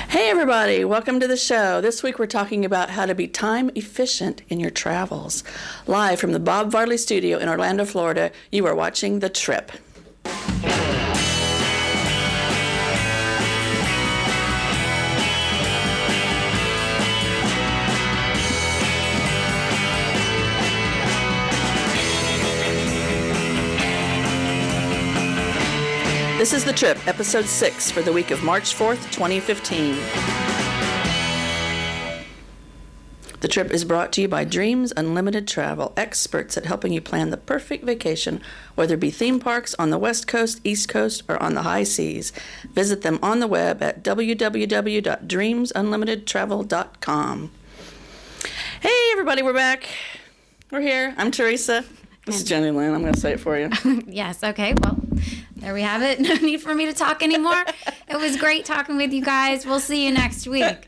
Hey everybody, welcome to the show. This week we're talking about how to be time efficient in your travels. Live from the Bob Varley Studio in Orlando, Florida, you are watching The Trip. This is The Trip, Episode 6 for the week of March 4th, 2015. The Trip is brought to you by Dreams Unlimited Travel, experts at helping you plan the perfect vacation, whether it be theme parks on the West Coast, East Coast, or on the high seas. Visit them on the web at www.dreamsunlimitedtravel.com. Hey everybody, we're back. We're here. I'm Teresa. This is Jenny Lynn. I'm going to say it for you. Yes, okay, well, there we have it. No need for me to talk anymore. It was great talking with you guys. We'll see you next week.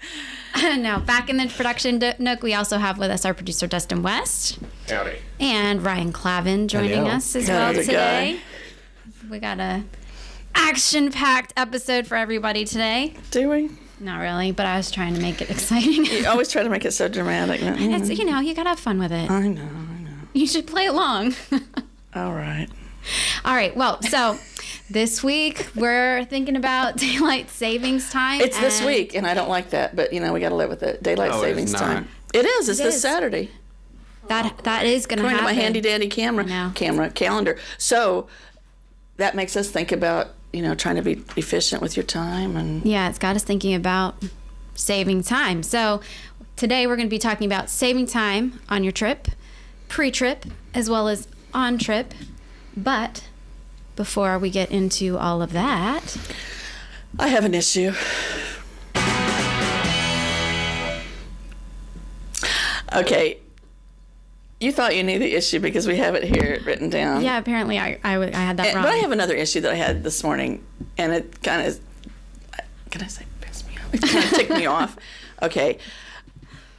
No, back in the production nook, we also have with us our producer, Dustin West. Howdy. And Ryan Clavin joining us as well today. We got a action-packed episode for everybody today. Do we? Not really, but I was trying to make it exciting. You always try to make it so dramatic. It's, you know, you got to have fun with it. I know. You should play along. All right. All right, well, so this week we're thinking about daylight savings time. It's this week, and I don't like that, but, you know, we got to live with it. Daylight savings time. It is. It's this Saturday. That is going to happen. According to my handy-dandy calendar. So that makes us think about, you know, trying to be efficient with your time. And yeah, it's got us thinking about saving time. So today we're going to be talking about saving time on your trip, pre-trip, as well as on trip. But before we get into all of that, I have an issue. Okay. You thought you knew the issue because we have it here written down. Yeah, apparently I had that wrong. But I have another issue that I had this morning, and it kind of, can I say pissed me off? It kind of ticked me off. Okay.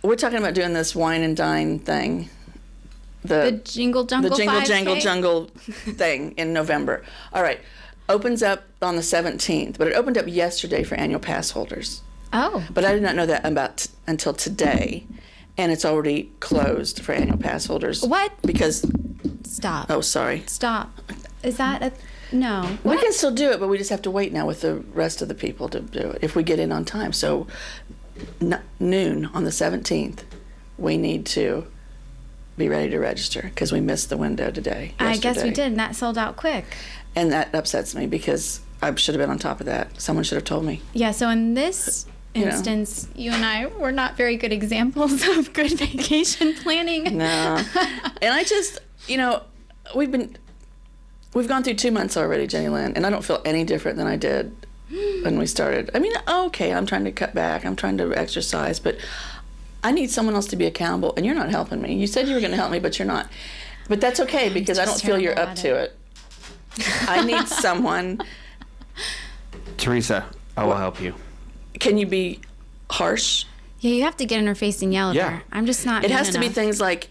We're talking about doing this wine and dine thing. The Jingle Jungle 5K? thing in November. All right. Opens up on the 17th, but it opened up yesterday for annual pass holders. Oh. But I did not know that until today, and it's already closed for annual pass holders. What? Because... Stop. Oh, sorry. Stop. Is that a... No. What? We can still do it, but we just have to wait now with the rest of the people to do it if we get in on time. So noon on the 17th, we need to be ready to register because we missed the window yesterday. I guess we did, and that sold out quick. And that upsets me because I should have been on top of that. Someone should have told me. Yeah, so in this instance, you and I were not very good examples of good vacation planning. No. And I just, you know, we've gone through 2 months already, Jenny Lynn, and I don't feel any different than I did when we started. I mean, okay, I'm trying to cut back, I'm trying to exercise, but I need someone else to be accountable, and you're not helping me. You said you were going to help me, but you're not. But that's okay because I don't feel you're up to it. I need someone. Teresa, I will help you. Can you be harsh? Yeah, you have to get in her face and yell at her. I'm just not. It has to be things like,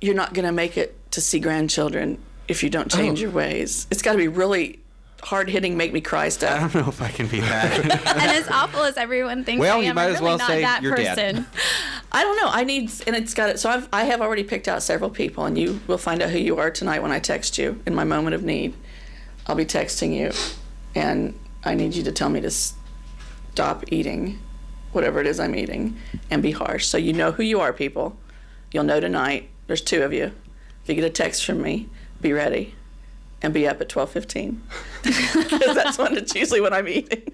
you're not going to make it to see grandchildren if you don't change your ways. It's got to be really hard-hitting, make me cry stuff. I don't know if I can be that. And as awful as everyone thinks well, I am, you might I'm as really well not say that you're person. dead. I don't know. So I have already picked out several people, and you will find out who you are tonight when I text you in my moment of need. I'll be texting you, and I need you to tell me to stop eating whatever it is I'm eating and be harsh. So you know who you are, people. You'll know tonight. There's 2 of you. If you get a text from me, be ready. And be up at 12:15 because that's usually when I'm eating.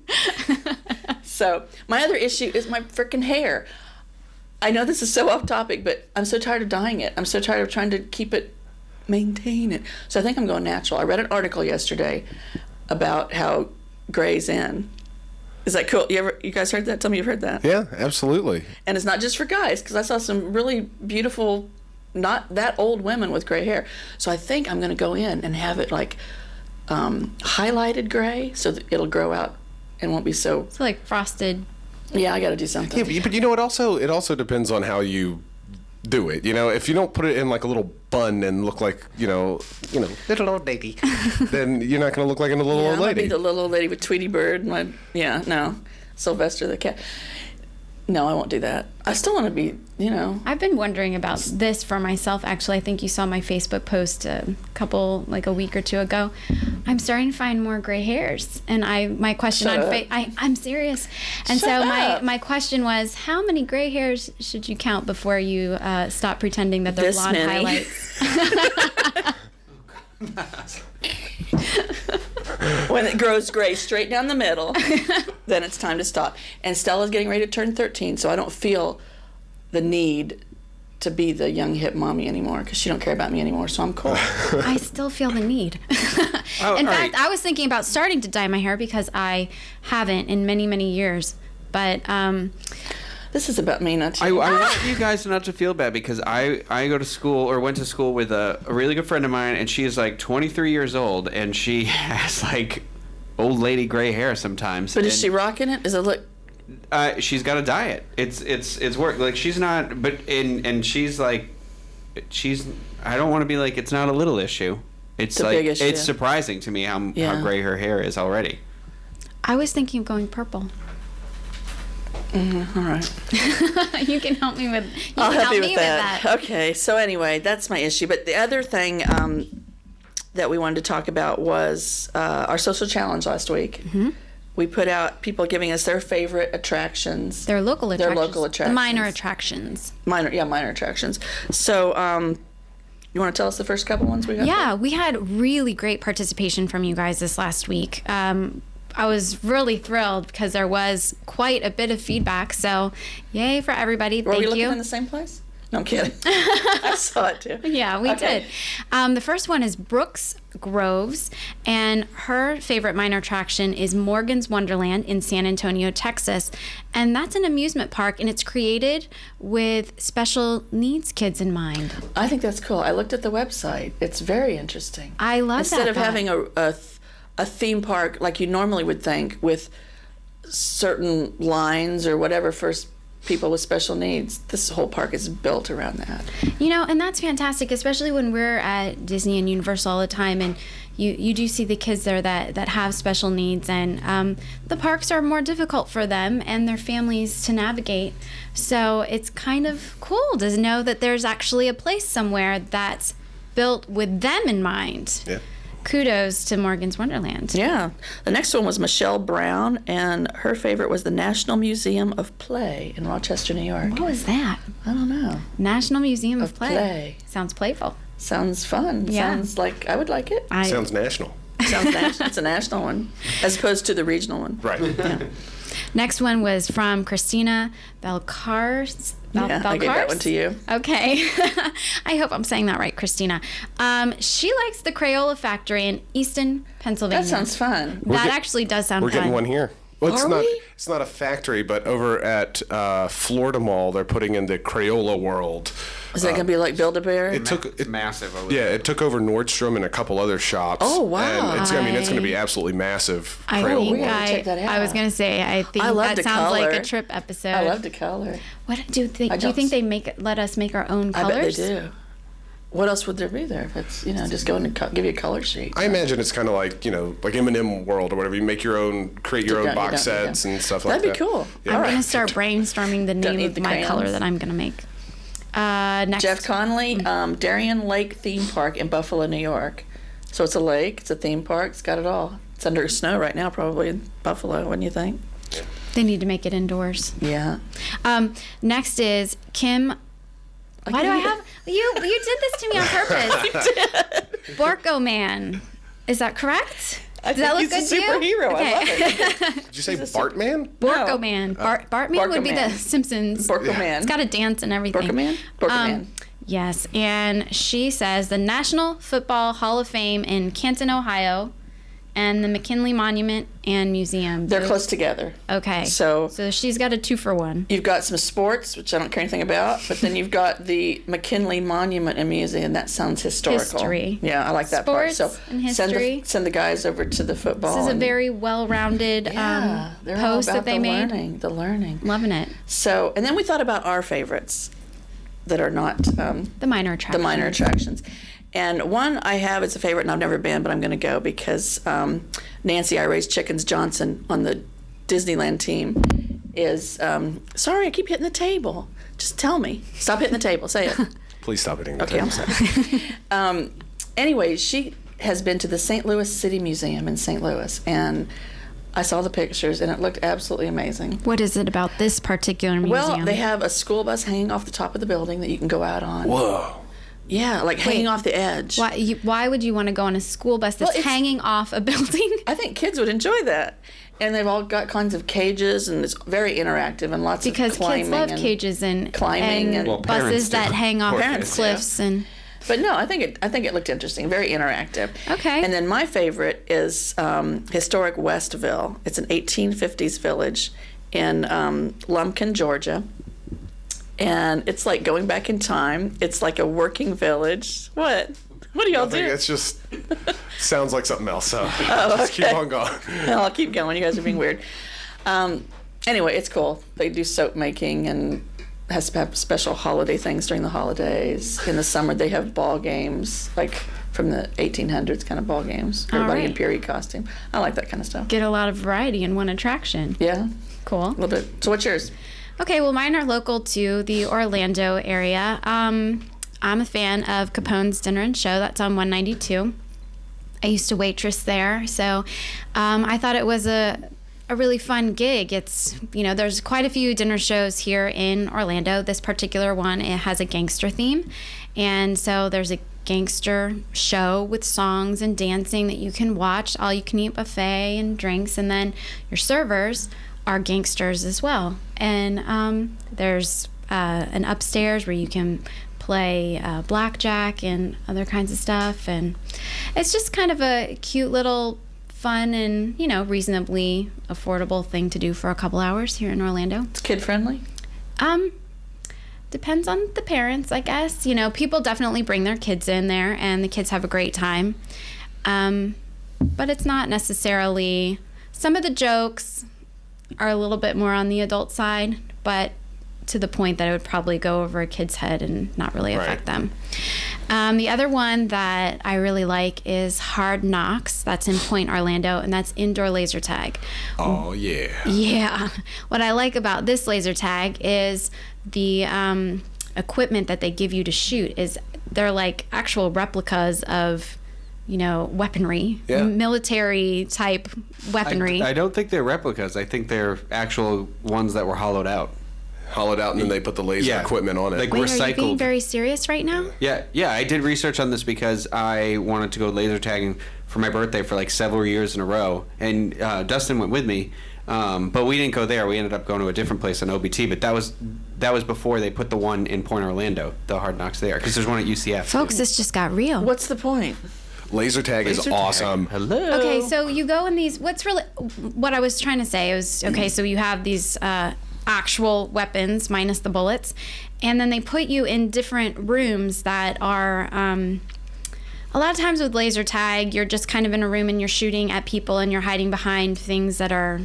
So my other issue is my freaking hair. I know this is so off topic, but I'm so tired of dyeing it. I'm so tired of trying to maintain it. So I think I'm going natural. I read an article yesterday about how gray's in. Is that cool? You guys heard that? Tell me you've heard that. Yeah, absolutely. And it's not just for guys, because I saw some really beautiful, not that old women with gray hair. So I think I'm going to go in and have it like highlighted gray so that it'll grow out and won't be so... It's like frosted. Yeah, I got to do something. Yeah, but you know, it also depends on how you do it. You know, if you don't put it in like a little bun and look like, you know, little old lady, then you're not going to look like a little old lady. I'm going to be the little old lady with Tweety Bird. No. Sylvester the cat. No, I won't do that. I still want to be, I've been wondering about this for myself. Actually, I think you saw my Facebook post a week or two ago. I'm starting to find more gray hairs, and my question Shut up. I'm serious. And Shut so up. my question was, how many gray hairs should you count before you stop pretending that they're This blonde many. highlights? When it grows gray straight down the middle, then it's time to stop. And Stella's getting ready to turn 13, so I don't feel the need to be the young hip mommy anymore because she don't care about me anymore, so I'm cool. I still feel the need. In fact, I was thinking about starting to dye my hair because I haven't in many, many years. But This is about me, not I you. want you guys not to feel bad because I go to school or went to school with a really good friend of mine, and she is like 23 years old, and she has like old lady gray hair sometimes. But is she rocking it? Does it look... She's got a diet. It's work. Like she's not, but and she's like, I don't want to be like it's not a little issue. It's a like big issue. it's surprising to me how gray her hair is already. I was thinking of going purple. All right. You can help me with. I'll help you with that. Okay, so anyway, that's my issue. But the other thing that we wanted to talk about was our social challenge last week. Mm-hmm. We put out people giving us their favorite attractions. Their local attractions. Their local attractions. The minor attractions. Minor attractions. So, you want to tell us the first couple ones we got? Yeah, we had really great participation from you guys this last week. I was really thrilled because there was quite a bit of feedback. So, yay for everybody. Were Thank we looking you. in the same place? No, I'm kidding. I saw it too. Yeah, we did. The first one is Brooks Groves, and her favorite minor attraction is Morgan's Wonderland in San Antonio, Texas. And that's an amusement park, and it's created with special needs kids in mind. I think that's cool. I looked at the website. It's very interesting. I love Instead that of thought. having a theme park like you normally would think with certain lines or whatever for people with special needs, this whole park is built around that. And that's fantastic, especially when we're at Disney and Universal all the time, and you do see the kids there that have special needs, and the parks are more difficult for them and their families to navigate. So it's kind of cool to know that there's actually a place somewhere that's built with them in mind. Yeah. Kudos to Morgan's Wonderland. Yeah. The next one was Michelle Brown, and her favorite was the National Museum of Play in Rochester, New York. What was that? I don't know. National Museum of Play. Sounds playful. Sounds fun. Yeah. Sounds like I would like it. Sounds national. Sounds national. It's a national one, as opposed to the regional one. Right. Yeah. Next one was from Christina Belcars. Yeah, I gave that one to you. Okay. I hope I'm saying that right, Christina. She likes the Crayola Factory in Easton, Pennsylvania. That sounds fun. That actually does sound We're fun. getting one here. Well, Are we? it's not a factory, but over at Florida Mall, they're putting in the Crayola World. Is that going to be like Build-A-Bear? It Massive over Yeah, there. it took over Nordstrom and a couple other shops. Oh, wow. And it's going to be absolutely massive. I Crayola think we gotta check that I was out. going to say, I think I love that to sounds like color. a trip episode. I love to color. What do you think? I Do you don't- think they let us make our own I bet colors? they do. What else would there be there if it's, just go in and give you a color sheet? I imagine it's kind of like, like M&M World or whatever. You make your own, create your own box sets and stuff like that. That'd be cool. Yeah. I'm All going right. to start brainstorming the Don't name need of the my color crayons. that I'm going to make. Next. Jeff Conley, Darien Lake Theme Park in Buffalo, New York. So it's a lake, it's a theme park, it's got it all. It's under snow right now, probably in Buffalo, wouldn't you think? They need to make it indoors. Yeah. Next is Kim. Why do I have you? You did this to me on purpose. Borko Man, is that correct? Does that look he's good a to you? superhero. I love it. Did you say Bartman? Borko No. Man. Bartman would be the Bartman. Simpsons. Borko Man. It's got a dance and everything. Borko Man? Borko Man. Yes, and she says the National Football Hall of Fame in Canton, Ohio, and the McKinley Monument and Museum. They're close together. Okay. So she's got a 2-for-1. you've got some sports, which I don't care anything about, but then you've got the McKinley Monument and Museum. That sounds historical. History. Yeah, I like that part. Sports So and history. Send the guys over to the football. This is a and- very well-rounded yeah, they're all post about that they made. The learning. Loving it. So, and then we thought about our favorites that are not The minor attraction. the minor attractions. And one I have is a favorite, and I've never been, but I'm going to go because Nancy I Raised Chickens Johnson on the Disneyland team is, sorry, I keep hitting the table. Just tell me. Stop hitting the table. Say it. Please stop hitting the Okay, table. I'm sorry. Anyway, she has been to the St. Louis City Museum in St. Louis, and I saw the pictures, and it looked absolutely amazing. What is it about this particular museum? Well, they have a school bus hanging off the top of the building that you can go out on. Whoa. Yeah, like hanging off the edge. Why would you want to go on a school bus that's hanging off a building? I think kids would enjoy that. And they've all got kinds of cages, and it's very interactive and lots Because of climbing. kids love and cages and climbing and Well, parents buses do. that hang off Parents, cliffs and. But no, I think it looked interesting, very interactive. Okay. And then my favorite is historic Westville. It's an 1850s village in Lumpkin, Georgia. And it's like going back in time. It's like a working village. What? What do y'all do? It's just sounds like something else. So Oh, just keep okay. on going. I'll keep going. You guys are being weird. Anyway, it's cool. They do soap making and has to have special holiday things during the holidays. In the summer, they have ball games, like from the 1800s kind of ball games. Everybody in right. period costume. I like that kind of stuff. Get a lot of variety in one attraction. Yeah, Cool. a little bit. So what's yours? Okay, well, mine are local to the Orlando area. I'm a fan of Capone's Dinner and Show. That's on 192. I used to waitress there, so I thought it was a really fun gig. It's, there's quite a few dinner shows here in Orlando. This particular one, it has a gangster theme, and so there's a gangster show with songs and dancing that you can watch, all you can eat buffet and drinks, and then your servers are gangsters as well. And there's an upstairs where you can play blackjack and other kinds of stuff, and it's just kind of a cute little fun and reasonably affordable thing to do for a couple hours here in Orlando. It's kid friendly. Depends on the parents, I guess. People definitely bring their kids in there, and the kids have a great time. But it's not necessarily. Some of the jokes are a little bit more on the adult side, but to the point that it would probably go over a kid's head and not really affect them. The other one that I really like is Hard Knocks. That's in Point Orlando, and that's indoor laser tag. Oh yeah. Yeah. What I like about this laser tag is the equipment that they give you to shoot is they're like actual replicas of weaponry, Yeah. military type weaponry. I don't think they're replicas. I think they're actual ones that were hollowed out. Hollowed out, and then they put the laser equipment on it. Like Wait, are you being recycled. very serious right now? Yeah. I did research on this because I wanted to go laser tagging for my birthday for like several years in a row, and Dustin went with me, but we didn't go there. We ended up going to a different place on OBT, but that was before they put the one in Point Orlando, the Hard Knocks there, because there's one at UCF. Folks, this just got real. What's the point? Laser tag is Laser tag. awesome. Hello. Okay, so you go in these. What I was trying to say was, okay, so you have these actual weapons minus the bullets, and then they put you in different rooms that are. A lot of times with laser tag, you're just kind of in a room and you're shooting at people and you're hiding behind things that are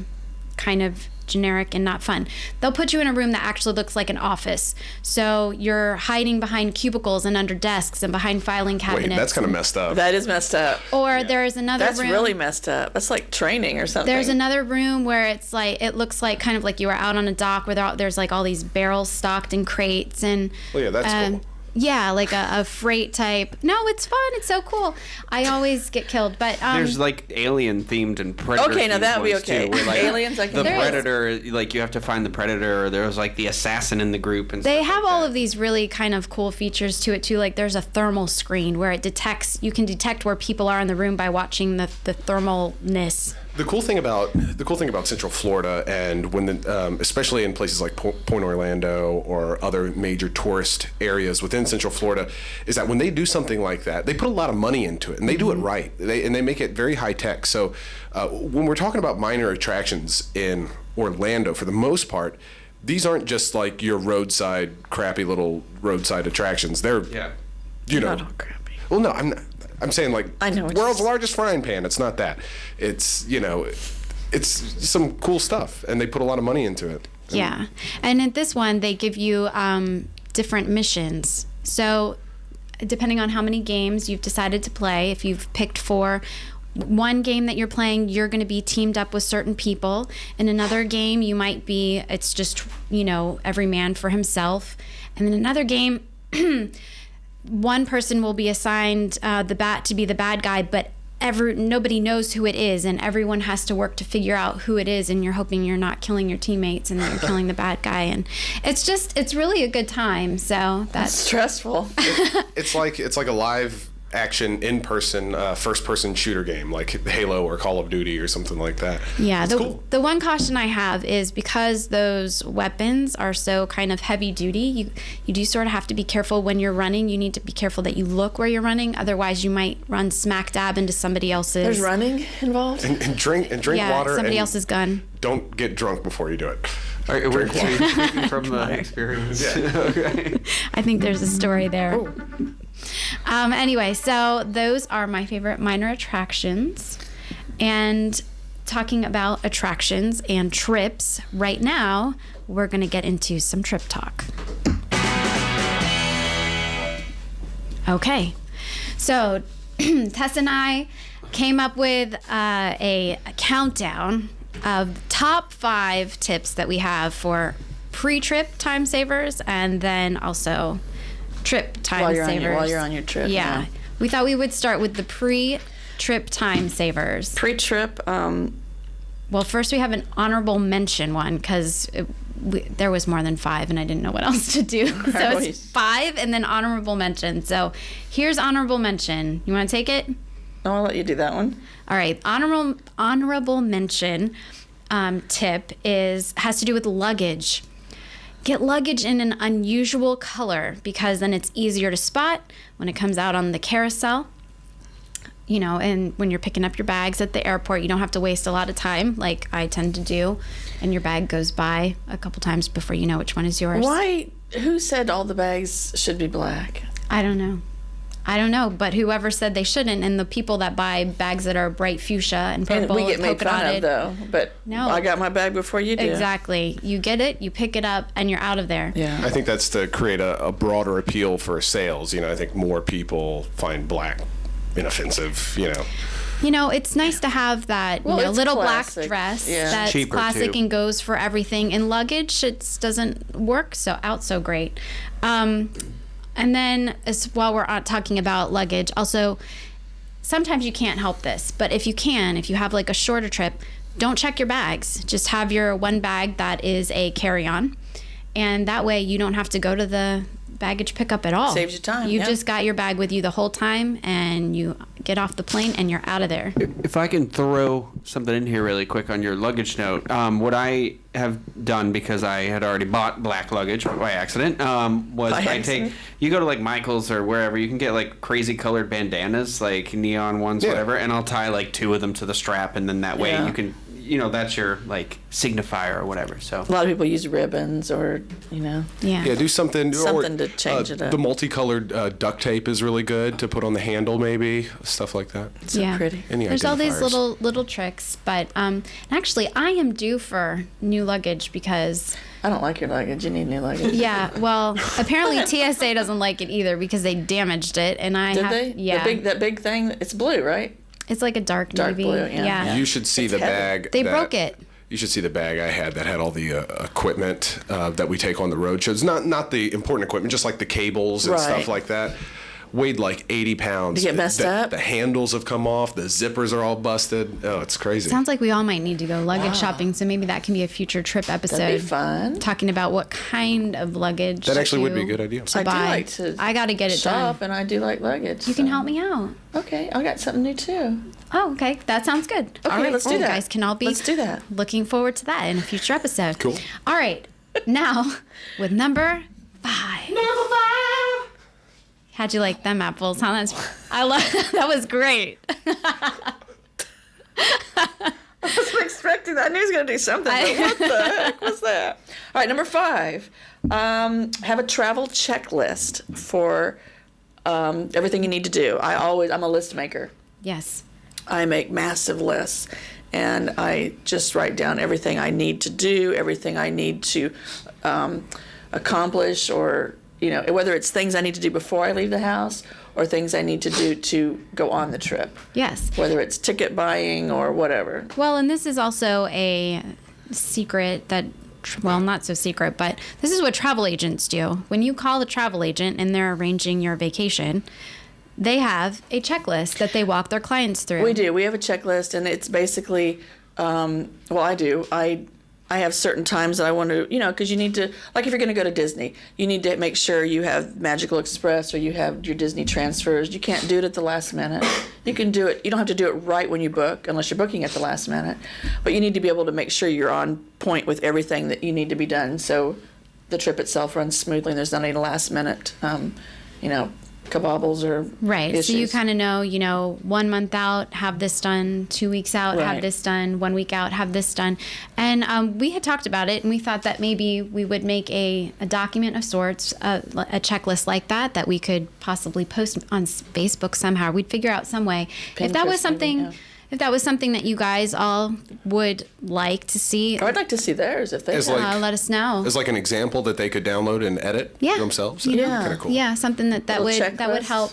kind of generic and not fun. They'll put you in a room that actually looks like an office. So you're hiding behind cubicles and under desks and behind filing cabinets. Wait, that's kind of messed up. That is messed up. Or there's another That's room. really messed up. That's like training or something. There's another room where it's like, it looks like kind of like you were out on a dock where there's like all these barrels stocked in crates and. Oh yeah, that's cool. Yeah, like a freight type. No, it's fun. It's so cool. I always get killed, but There's like alien themed and predator. Okay, now that would be okay. Too, where, like, Aliens, I can the do. predator, like you have to find the predator. Or there was like the assassin in the group, and they stuff have like all that. of these really kind of cool features to it too. Like there's a thermal screen where it detects. You can detect where people are in the room by watching the thermalness. The cool thing about Central Florida, and especially in places like Point Orlando or other major tourist areas within Central Florida, is that when they do something like that, they put a lot of money into it, and they do it right. They make it very high tech. So when we're talking about minor attractions in Orlando, for the most part, these aren't just like your crappy little roadside attractions. They're Not all crappy. Well, no, I'm saying like I know, it's world's just- largest frying pan. It's not that. It's it's some cool stuff, and they put a lot of money into it. Yeah, and at this one they give you different missions. So depending on how many games you've decided to play, if you've picked 4, one game that you're playing, you're going to be teamed up with certain people. In another game, it's just, every man for himself. And in another game, one person will be assigned to be the bad guy, but nobody knows who it is, and everyone has to work to figure out who it is, and you're hoping you're not killing your teammates and that you're killing the bad guy. And it's really a good time. So that's stressful. It's like a live action in-person first-person shooter game like Halo or Call of Duty or something like that. Yeah, cool. The one caution I have is because those weapons are so kind of heavy duty, you do sort of have to be careful when you're running. You need to be careful that you look where you're running, otherwise you might run smack dab into somebody else's. There's running involved? And drink yeah, water. Somebody else's gun. Don't get drunk before you do it. We're speaking from experience. Yeah. Okay. I think there's a story there. Anyway, so those are my favorite minor attractions. And talking about attractions and trips, right now, we're going to get into some trip talk. Okay. So Tess and I came up with a countdown of top 5 tips that we have for pre-trip time savers, and then also trip time savers. While you're on your trip. Yeah. We thought we would start with the pre-trip time savers. Pre-trip, Well, first we have an honorable mention one, because there was more than 5 and I didn't know what else to do. So it's 5 and then honorable mention. So here's honorable mention. You want to take it? no, I'll let you do that one. All right. Honorable mention tip has to do with luggage. Get luggage in an unusual color, because then it's easier to spot when it comes out on the carousel. And when you're picking up your bags at the airport, you don't have to waste a lot of time like I tend to do. And your bag goes by a couple times before you know which one is yours. Why? Who said all the bags should be black? I don't know, but whoever said they shouldn't, and the people that buy bags that are bright fuchsia and And purple we get and made polka fun dotted. of, though. But No. I got my bag before you do. Exactly. You get it, you pick it up, and you're out of there. Yeah. I think that's to create a broader appeal for sales. I think more people find black inoffensive. It's nice to have that Well, it's little classic. black dress Yeah. that's Cheaper, classic too. and goes for everything. In luggage, it doesn't work so great. And then, while we're talking about luggage, also, sometimes you can't help this, but if you have like a shorter trip, don't check your bags. Just have your one bag that is a carry-on, and that way you don't have to go to the baggage pickup at all. Saves you time, You yeah. just got your bag with you the whole time, and you get off the plane and you're out of there. If I can throw something in here really quick on your luggage note, what I have done, because I had already bought black luggage by accident, was By I accident? you go to like Michael's or wherever, you can get like crazy colored bandanas, like neon ones, Yeah. whatever, and I'll tie like 2 of them to the strap, and then that way Yeah. you can, that's your like signifier or whatever. So A lot of people use ribbons or, Yeah. Yeah, do something. Something to change it up. The multicolored duct tape is really good to put on the handle, maybe stuff like that. so pretty. Any There's all these identifiers. little tricks, but actually I am due for new luggage because I don't like your luggage. You need new luggage. well, apparently TSA doesn't like it either because they damaged it, and I Did have they? yeah, That big thing, it's blue, right? it's like a dark navy. blue, yeah. You should see It's the heavy. bag. They broke it. You should see the bag I had that had all the equipment that we take on the road shows. Not the important equipment, just like the cables and Right. stuff like that. Weighed like 80 pounds. Did it get messed up? The handles have come off. The zippers are all busted. Oh, it's crazy. Sounds like we all might need to go luggage shopping, so maybe that can be a future trip episode. That'd be fun. Talking about what kind of luggage. That actually would be a to- good idea. to I do buy. like to I got to get it shop, done. and I do like luggage. You can help me out. Okay, I got something new too. Oh, okay. That sounds good. Okay, all right. let's do well, that. You guys can all be Let's do that. looking forward to that in a future episode. Cool. All right. Now, with number 5. How'd you like them apples? Huh? I love that was great. I wasn't expecting that. I knew he was going to do something, but what the heck was that? All right, number 5. Have a travel checklist for everything you need to do. I'm a list maker. Yes. I make massive lists, and I just write down everything I need to do, everything I need to accomplish or whether it's things I need to do before I leave the house or things I need to do to go on the trip. Yes. Whether it's ticket buying or whatever. Well, and this is also a secret that, well, not so secret, but this is what travel agents do. When you call a travel agent and they're arranging your vacation, they have a checklist that they walk their clients through. We do. We have a checklist, and it's basically, I do. I have certain times that I want to, because you need to, like if you're going to go to Disney, you need to make sure you have Magical Express or you have your Disney transfers. You can't do it at the last minute. You can do it. You don't have to do it right when you book, unless you're booking at the last minute. But you need to be able to make sure you're on point with everything that you need to be done, so the trip itself runs smoothly and there's not any last minute, kabobbles or right. issues. So you kind of know, 1 month out, have this done, 2 weeks out, have Right. this done, 1 week out, have this done. And we had talked about it, and we thought that maybe we would make a document of sorts, a checklist like that we could possibly post on Facebook somehow. We'd figure out some way. If that was Pinterest something, maybe, yeah. if that was something that you guys all would like to see, I'd like to see theirs if they As have. like- let us know. As like an example that they could download and edit Yeah. themselves. Yeah. Kind of cool. Yeah, something that Little would checklist. help.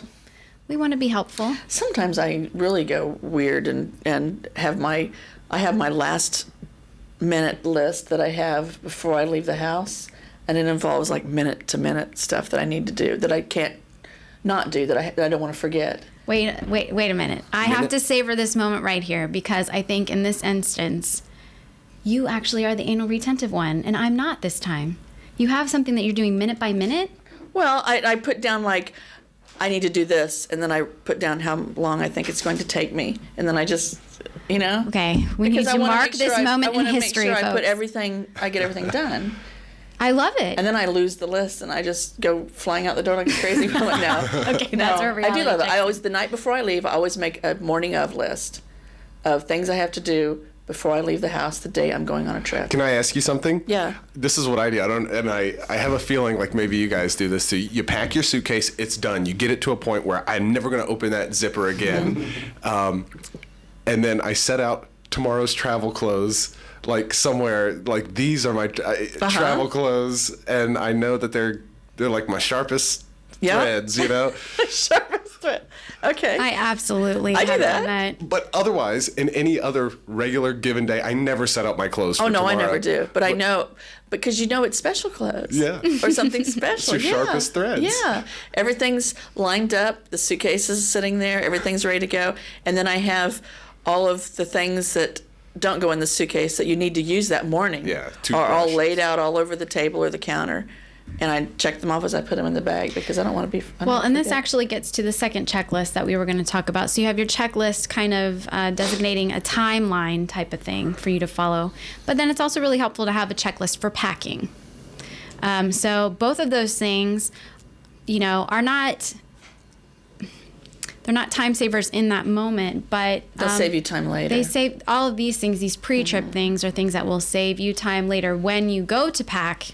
We want to be helpful. Sometimes I really go weird and have my last minute list that I have before I leave the house, and it involves like minute to minute stuff that I need to do that I can't not do that I don't want to forget. Wait a minute. I have to savor this moment right here, because I think in this instance, you actually are the anal retentive one, and I'm not this time. You have something that you're doing minute by minute. Well, I put down like I need to do this, and then I put down how long I think it's going to take me, and then I just, Okay, we need because I to wanna mark make sure this moment I in wanna history, make sure folks. I get everything done. I love it. And then I lose the list, and I just go flying out the door like a crazy woman now. Okay, that's our I do reality love it. check. The night before I leave, I always make a morning of list of things I have to do before I leave the house the day I'm going on a trip. Can I ask you something? Yeah. This is what I do. I have a feeling like maybe you guys do this too. You pack your suitcase, it's done. You get it to a point where I'm never going to open that zipper again. And then I set out tomorrow's travel clothes, like somewhere, like these are my travel clothes, and I know that they're like my sharpest threads, Sharpest thread. Okay. I absolutely I do have that. done that. But otherwise, in any other regular given day, I never set out my clothes for Oh, no, tomorrow. I never do. But I know, because it's special clothes. Yeah. Or something special. It's your sharpest threads. Yeah. Everything's lined up. The suitcase is sitting there. Everything's ready to go. And then I have all of the things that don't go in the suitcase that you need to use that morning. Yeah, Are all toothbrush. laid out all over the table or the counter. And I check them off as I put them in the bag, because I don't want to be. Well, and this actually gets to the second checklist that we were going to talk about. So you have your checklist kind of designating a timeline type of thing for you to follow. But then it's also really helpful to have a checklist for packing. So both of those things, are not... They're not time savers in that moment, but They'll save you time later. They save all of these things. These pre-trip things are things that will save you time later when you go to pack.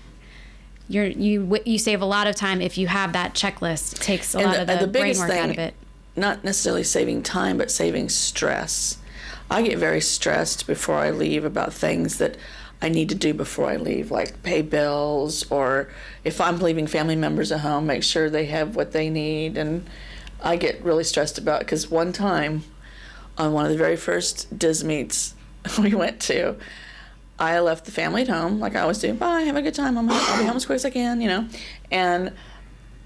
You save a lot of time if you have that checklist. It takes a lot of the brain biggest work out of it. Not necessarily saving time, but saving stress. I get very stressed before I leave about things that I need to do before I leave, like pay bills, or if I'm leaving family members at home, make sure they have what they need. And I get really stressed about, because one time on one of the very first Dis meets we went to, I left the family at home, like I always do. Bye, have a good time. I'll be home as quick as I can, And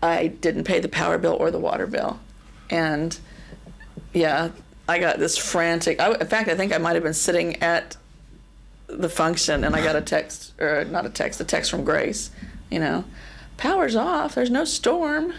I didn't pay the power bill or the water bill. And yeah, I got this frantic. In fact, I think I might have been sitting at the function, and I got a text from Grace, power's off. There's no storm.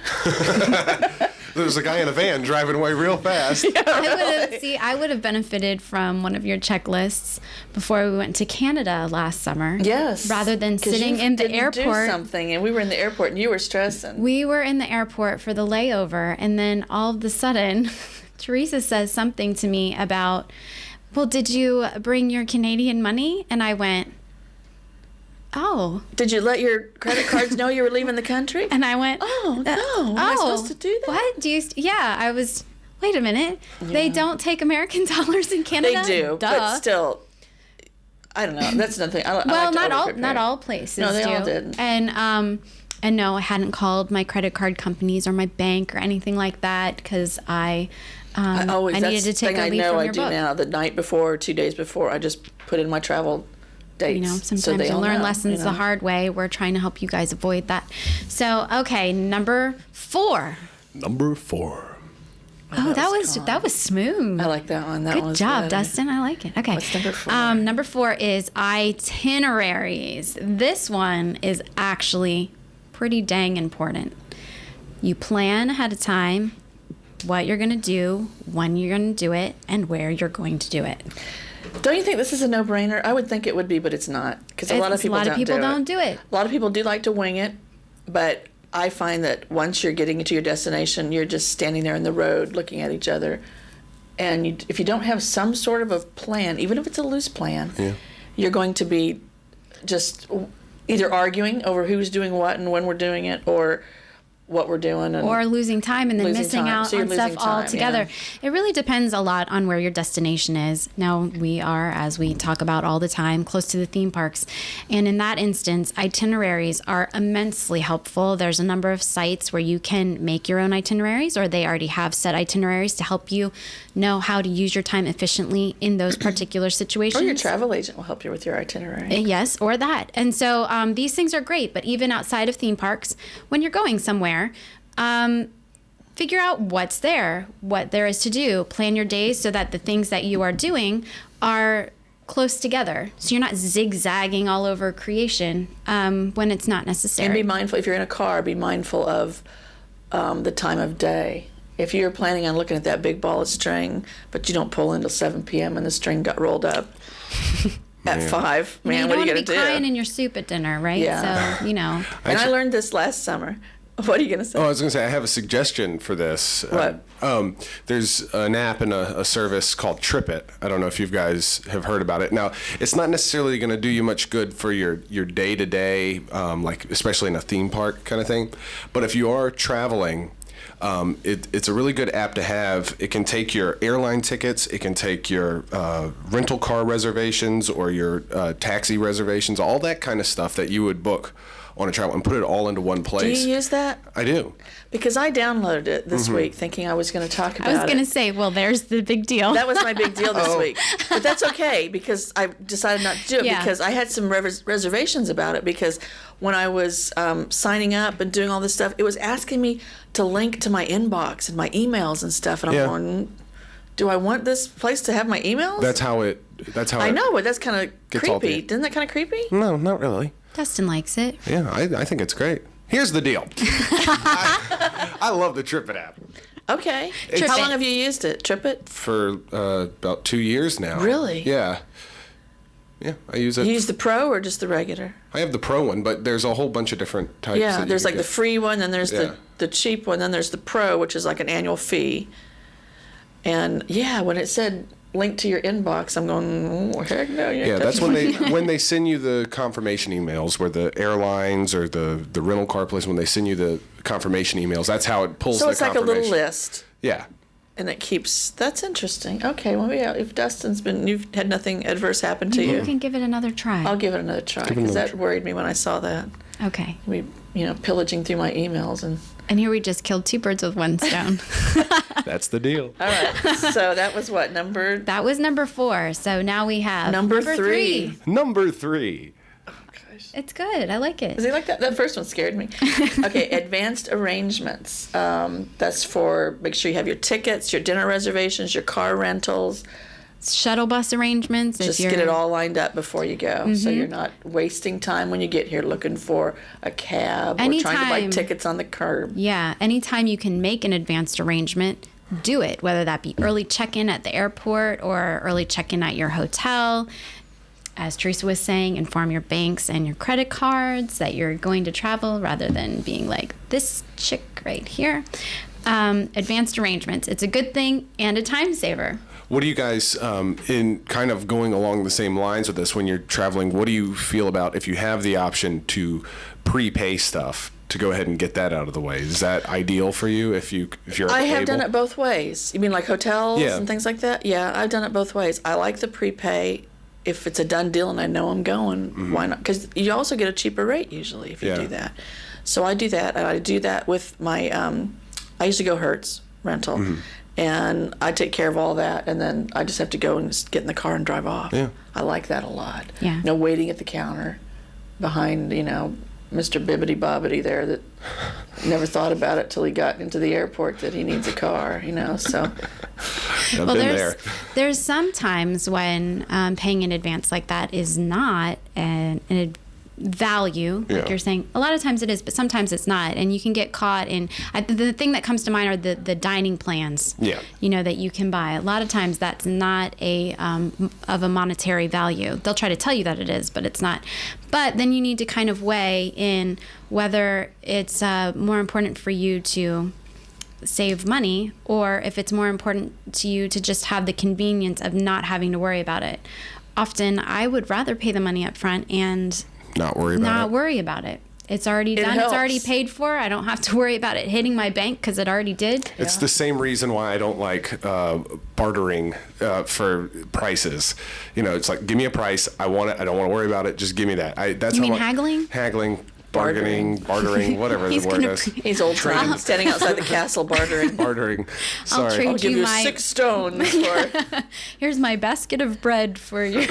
There's a guy in a van driving away real fast. I would have benefited from one of your checklists before we went to Canada last summer. Yes. Rather than 'Cause sitting you in the didn't airport. do something, and we were in the airport, and you were stressing. We were in the airport for the layover, and then all of a sudden, Teresa says something to me about, well, did you bring your Canadian money? And I went, oh. Did you let your credit cards know you were leaving the country? And I went, Oh, no. Am I supposed to do that? What? I was, wait a minute. They don't take American dollars in Canada? They do, Duh. but still, I don't know. That's nothing. Well, not all places No, they do. all didn't. And no, I hadn't called my credit card companies or my bank or anything like that because I needed to take a leave from your book. Now, the night before or 2 days before, I just put in my travel dates. You know, sometimes you learn lessons the hard way. We're trying to help you guys avoid that. So, okay, number 4. Number 4. Oh, that was smooth. I like that one. Good job, Dustin. I like it. Okay. What's number 4? Number 4 is itineraries. This one is actually pretty dang important. You plan ahead of time what you're going to do, when you're going to do it, and where you're going to do it. Don't you think this is a no-brainer? I would think it would be, but it's not. Because a lot of people don't do it. A lot of people do like to wing it, but I find that once you're getting to your destination, you're just standing there in the road looking at each other. And if you don't have some sort of a plan, even if it's a loose plan, you're going to be just either arguing over who's doing what and when we're doing it, or what we're doing, or losing time and then missing out on stuff altogether. It really depends a lot on where your destination is. Now, we are, as we talk about all the time, close to the theme parks, and in that instance, itineraries are immensely helpful. There's a number of sites where you can make your own itineraries, or they already have set itineraries to help you know how to use your time efficiently in those particular situations. Or your travel agent will help you with your itinerary. Yes, or that. And so these things are great, but even outside of theme parks, when you're going somewhere, figure out what's there, what there is to do. Plan your days so that the things that you are doing are close together. So you're not zigzagging all over creation when it's not necessary. And be mindful, if you're in a car, be mindful of the time of day. If you're planning on looking at that big ball of string, but you don't pull until 7 p.m. and the string got rolled up at 5, man, what are you going to do? You don't want to be crying in your soup at dinner, right? Yeah. So, And I learned this last summer. What are you going to say? Oh, I was going to say, I have a suggestion for this. What? There's an app and a service called TripIt. I don't know if you guys have heard about it. Now, it's not necessarily going to do you much good for your day-to-day, like especially in a theme park kind of thing. But if you are traveling, it's a really good app to have. It can take your airline tickets, it can take your rental car reservations or your taxi reservations, all that kind of stuff that you would book on a travel, and put it all into one place. Do you use that? I do. Because I downloaded it this week thinking I was going to talk about it. I was going to say, well, there's the big deal. That was my big deal this week. But that's okay, because I decided not to do it, because I had some reservations about it, because when I was signing up and doing all this stuff, it was asking me to link to my inbox and my emails and stuff, and I'm going, do I want this place to have my emails? That's how I know, but that's kind of creepy. Isn't that kind of creepy? No, not really. Dustin likes it. Yeah, I think it's great. Here's the deal. I love the TripIt app. Okay. How long have you used it? TripIt? For about 2 years now. Really? Yeah. Yeah, I use it. You use the Pro or just the regular? I have the Pro one, but there's a whole bunch of different types. Yeah, there's like the free one, then there's the cheap one, then there's the Pro, which is like an annual fee. And yeah, when it said link to your inbox, I'm going, oh, heck no. Yeah, that's when they send you the confirmation emails, where the airlines or the rental car place, when they send you the confirmation emails, that's how it pulls the confirmation. So it's like a little list. Yeah. And it keeps, that's interesting. Okay, well, yeah, if you've had nothing adverse happen to you. You can give it another try. I'll give it another try, because that worried me when I saw that. Okay. Pillaging through my emails And here we just killed 2 birds with 1 stone. That's the deal. All right. So that was what, number? That was number 4. So now we have number 3. Number 3. Oh, gosh. It's good. I like it. Is it like that? That first one scared me. Okay, advanced arrangements. That's for, make sure you have your tickets, your dinner reservations, your car rentals. Shuttle bus arrangements. Just get it all lined up before you go, so you're not wasting time when you get here looking for a cab or trying to buy tickets on the curb. Yeah, anytime you can make an advanced arrangement, do it, whether that be early check-in at the airport or early check-in at your hotel. As Teresa was saying, inform your banks and your credit cards that you're going to travel, rather than being like this chick right here. Advanced arrangements. It's a good thing and a time saver. What do you guys, in kind of going along the same lines with this, when you're traveling, what do you feel about if you have the option to prepay stuff, to go ahead and get that out of the way? Is that ideal for you if you're I have done it both ways. You mean like hotels and things like that? Yeah, I've done it both ways. I like the prepay if it's a done deal and I know I'm going, why not? Because you also get a cheaper rate usually if you do that. So I do that, and I do that with my. I used to go Hertz rental, and I take care of all that, and then I just have to go and just get in the car and drive off. Yeah. I like that a lot. Yeah. No waiting at the counter behind, Mr. Bibbidi Bobbidi there that never thought about it till he got into the airport that he needs a car, so. I've been there's some times when paying in advance like that is not an value, like you're saying. A lot of times it is, but sometimes it's not, and you can get caught in. The thing that comes to mind are the dining plans. Yeah. That you can buy. A lot of times that's not of a monetary value. They'll try to tell you that it is, but it's not. But then you need to kind of weigh in whether it's more important for you to save money, or if it's more important to you to just have the convenience of not having to worry about it. Often I would rather pay the money up front and not worry about it. It's already done. Helps. It's already paid for. I don't have to worry about it hitting my bank because it already did. It's the same reason why I don't like bartering for prices. It's like, give me a price. I want it. I don't want to worry about it. Just give me that. You mean haggling? Haggling. Bargaining, bartering, whatever the word is. He's old time, standing outside the castle bartering. Bartering. I'll Sorry. I'll give you 6 stones for Here's my basket of bread for you.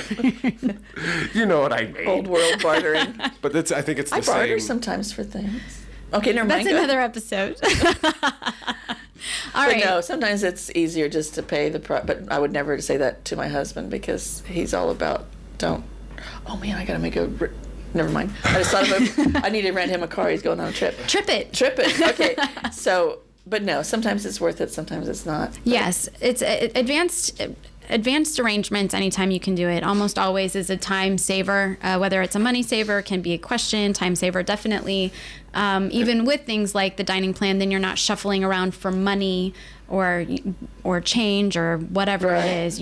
You know what I mean. old world bartering. But I think it's the I same. barter sometimes for things. Okay, never mind. That's another episode. All right. No, sometimes it's easier just to pay the price. But I would never say that to my husband because he's all about don't. Oh man, I gotta make a. Never mind. I just thought of I need to rent him a car. He's going on a trip. Trip it. Okay. So, but no, sometimes it's worth it. Sometimes it's not. Yes, it's advanced arrangements. Anytime you can do it, almost always is a time saver. Whether it's a money saver, can be a question. Time saver, definitely. Even with things like the dining plan, then you're not shuffling around for money or change or whatever it is.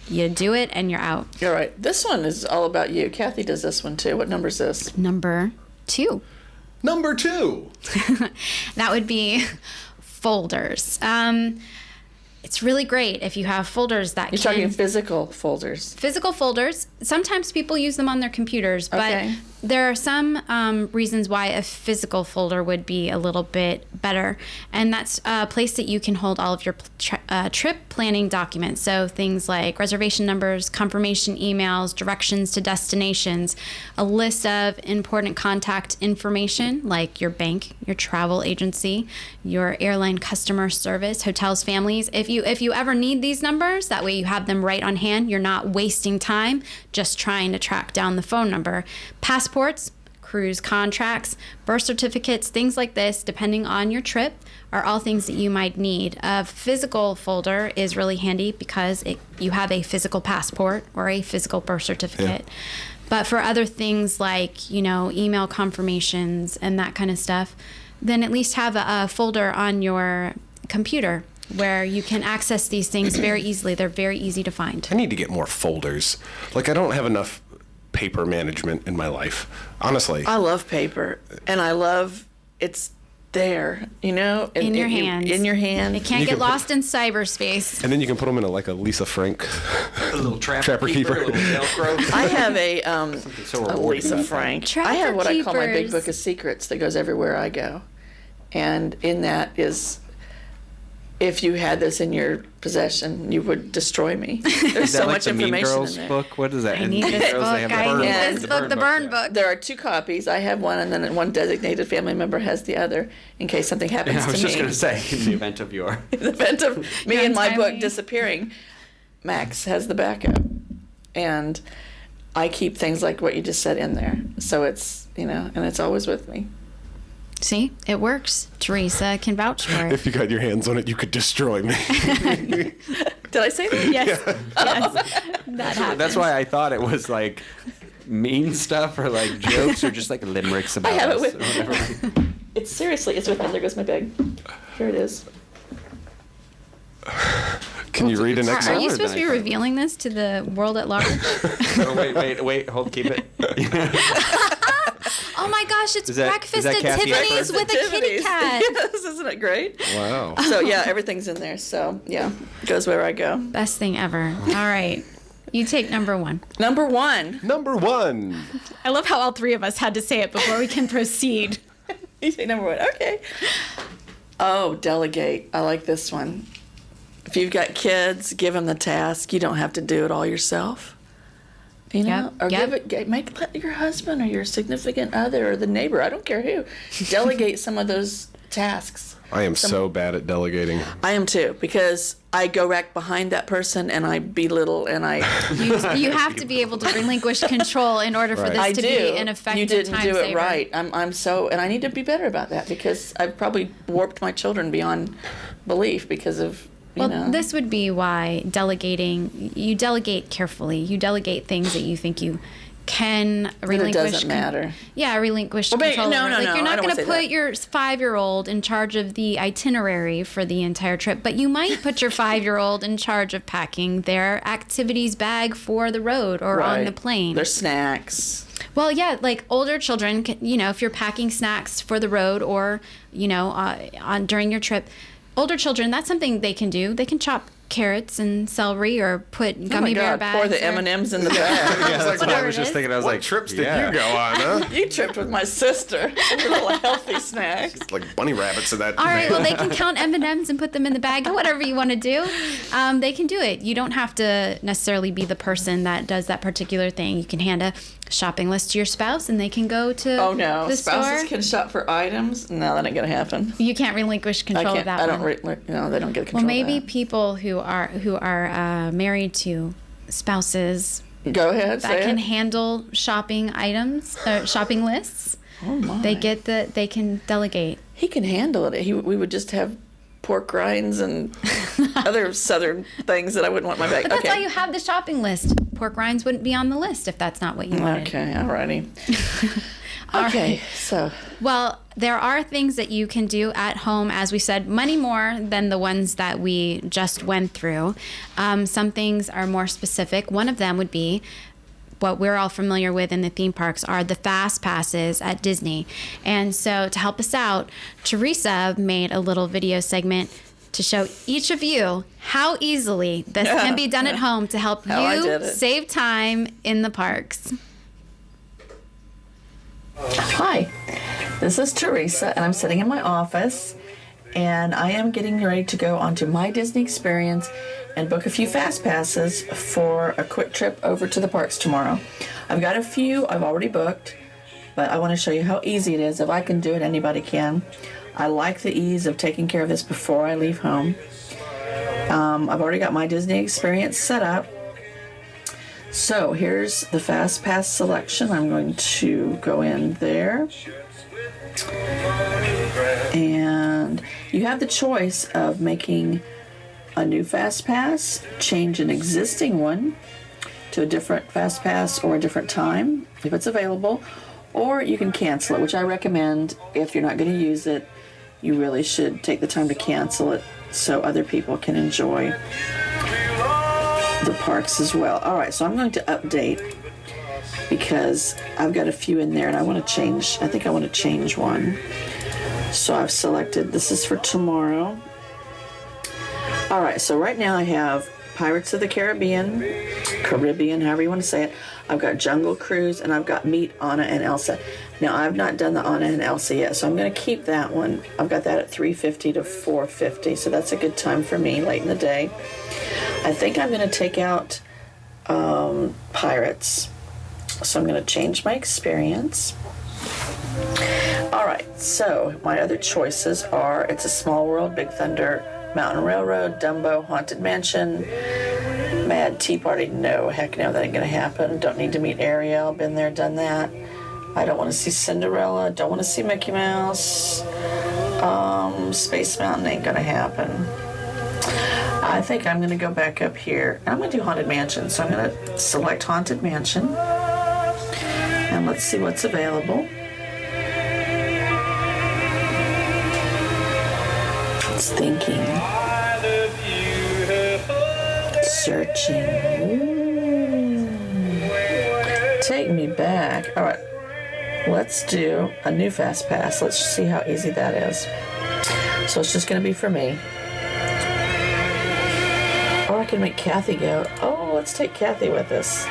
You do it and you're out. You're right. This one is all about you. Kathy does this one too. What number is this? Number 2. Number 2. That would be folders. It's really great if you have folders that You're talking physical folders. Physical folders. Sometimes people use them on their computers, but Okay. there are some reasons why a physical folder would be a little bit better. And that's a place that you can hold all of your trip planning documents. So things like reservation numbers, confirmation emails, directions to destinations, a list of important contact information like your bank, your travel agency, your airline customer service, hotels, families. If you ever need these numbers, that way you have them right on hand. You're not wasting time just trying to track down the phone number. Passports, cruise contracts, birth certificates, things like this, depending on your trip, are all things that you might need. A physical folder is really handy because you have a physical passport or a physical birth certificate. Yeah. But for other things like, email confirmations and that kind of stuff, then at least have a folder on your computer where you can access these things very easily. They're very easy to find. I need to get more folders. Like, I don't have enough paper management in my life, honestly. I love paper, and I love it's there, in your hands. In your hand. It can't get lost in cyberspace. And then you can put them in a Lisa Frank, a little trapper keeper. A little Velcro. I have a so Lisa Frank. Trapper I have what I call my big keepers. book of secrets that goes everywhere I go, and in that is. If you had this in your possession, you would destroy me. There's Is that so like much the Mean information Girls in there. book? What is that? I need this book. I need this book. The burn book. There are 2 copies. I have one, and then one designated family member has the other in case something happens Yeah, I was to just me. going to say, in the event of your... In the event of me Your and my book untimely- disappearing, Max has the backup. And I keep things like what you just said in there. So it's, and it's always with me. See, it works. Teresa can vouch for it. If you got your hands on it, you could destroy me. Did I say that? Yes. That happens. That's why I thought it was like mean stuff or like jokes or just like limericks about I have it us with or whatever. It's with me. There goes my bag. Here it is. Can you read an Are excerpt? you supposed to be revealing this to the world at large? Oh, wait, hold, keep it. Oh my gosh, it's Is that breakfast at Kathy Tiffany's Edwards? with a kitty cat. Yes, isn't it great? Wow. So yeah, everything's in there. So yeah, goes where I go. Best thing ever. All right. You take number 1. Number 1. Number 1. I love how all 3 of us had to say it before we can proceed. You say number 1. Okay. Oh, delegate. I like this one. If you've got kids, give them the task. You don't have to do it all yourself. You know, or let your husband or your significant other or the neighbor, I don't care who, delegate some of those tasks. I am so bad at delegating. I am too, because I go back behind that person and I belittle and I. You have to be able to relinquish control in order for this to be an effective You didn't time do it saver. right. I'm so, and I need to be better about that because I've probably warped my children beyond belief because of. Well, this would be why delegating, you delegate carefully. You delegate things that you think you can relinquish. It doesn't matter. Relinquish Well, control. no, over. You're not going to put that. your 5-year-old in charge of the itinerary for the entire trip, but you might put your 5-year-old in charge of packing their activities bag for the road or on the plane. Their snacks. Well, yeah, like older children, if you're packing snacks for the road or, during your trip, older children, that's something they can do. They can chop carrots and celery or put gummy bear bags. Pour the M&Ms in the bag. Yeah, that's what I was Whatever it just is. thinking. I was What like, trips did you go on, huh? You tripped with my sister. Little healthy snacks. It's like bunny rabbits in that. All right, well, they can count M&Ms and put them in the bag, whatever you want to do. They can do it. You don't have to necessarily be the person that does that particular thing. You can hand a shopping list to your spouse and they can go to the Spouses store. can shop for items. No, that ain't going to happen. You can't relinquish control of that one. No, they don't get control Well, maybe of that. people who are married to spouses Go ahead, that say can it. handle shopping items, shopping lists. Oh, my. They can delegate. He can handle it. We would just have pork rinds and other southern things that I wouldn't want in my bag. But that's Okay. why you have the shopping list. Pork rinds wouldn't be on the list if that's not what you wanted. Okay, alrighty. All Okay, right. so Well, there are things that you can do at home, as we said, many more than the ones that we just went through. Some things are more specific. One of them would be what we're all familiar with in the theme parks are the fast passes at Disney. And so to help us out, Teresa made a little video segment to show each of you how easily this can be done at home to help How I you did it. save time in the parks. Hi, this is Teresa, and I'm sitting in my office, and I am getting ready to go onto My Disney Experience and book a few fast passes for a quick trip over to the parks tomorrow. I've got a few I've already booked, but I want to show you how easy it is. If I can do it, anybody can. I like the ease of taking care of this before I leave home. I've already got My Disney Experience set up. So here's the Fast Pass selection. I'm going to go in there. And you have the choice of making a new Fast Pass, change an existing one to a different Fast Pass or a different time if it's available, or you can cancel it, which I recommend. If you're not going to use it, you really should take the time to cancel it so other people can enjoy the parks as well. All right, so I'm going to update because I've got a few in there and I want to change. I think I want to change one. So I've selected, this is for tomorrow. All right, so right now I have Pirates of the Caribbean, however you want to say it. I've got Jungle Cruise and I've got Meet Anna and Elsa. Now I've not done the Anna and Elsa yet, so I'm going to keep that one. I've got that at 3:50 to 4:50, so that's a good time for me late in the day. I think I'm going to take out Pirates, so I'm going to change my experience. All right, so my other choices are It's a Small World, Big Thunder, Mountain Railroad, Dumbo, Haunted Mansion, Mad Tea Party. No, heck no, that ain't gonna happen. Don't need to meet Ariel. Been there, done that. I don't want to see Cinderella. Don't want to see Mickey Mouse. Space Mountain ain't gonna happen. I think I'm gonna go back up here. I'm gonna do Haunted Mansion. So I'm gonna select Haunted Mansion. And let's see what's available. It's thinking. Searching. Ooh. Take me back. All right. Let's do a new Fast Pass. Let's see how easy that is. So it's just going to be for me. Or I can make Kathy go, oh, let's take Kathy with us.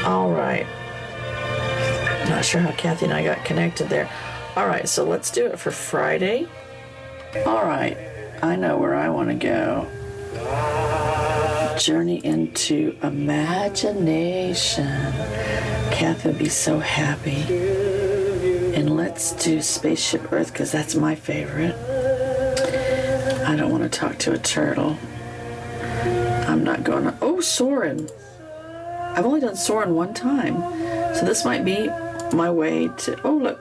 All right. Not sure how Kathy and I got connected there. All right, so let's do it for Friday. All right, I know where I want to go. Journey into imagination. Kathy would be so happy. And let's do Spaceship Earth, because that's my favorite. I don't want to talk to a turtle. I'm not going to... Oh, Soren. I've only done Soren one time. So this might be my way to... Oh, look.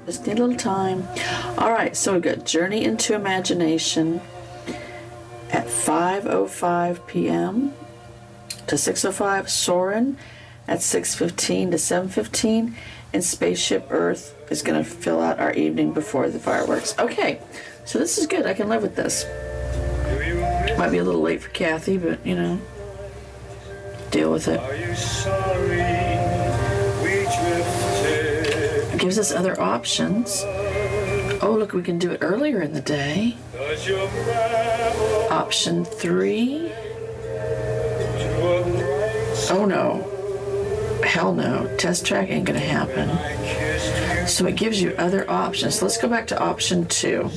Just need a little time. All right, so we've got Journey into Imagination at 5:05 p.m. to 6:05. Soren at 6:15 to 7:15. And Spaceship Earth is going to fill out our evening before the fireworks. Okay, so this is good. I can live with this. Might be a little late for Kathy, but, you know, deal with it. It gives us other options. Oh, look, we can do it earlier in the day. Option 3. Oh, no. Hell no. Test track ain't gonna happen. So it gives you other options. Let's go back to option 2.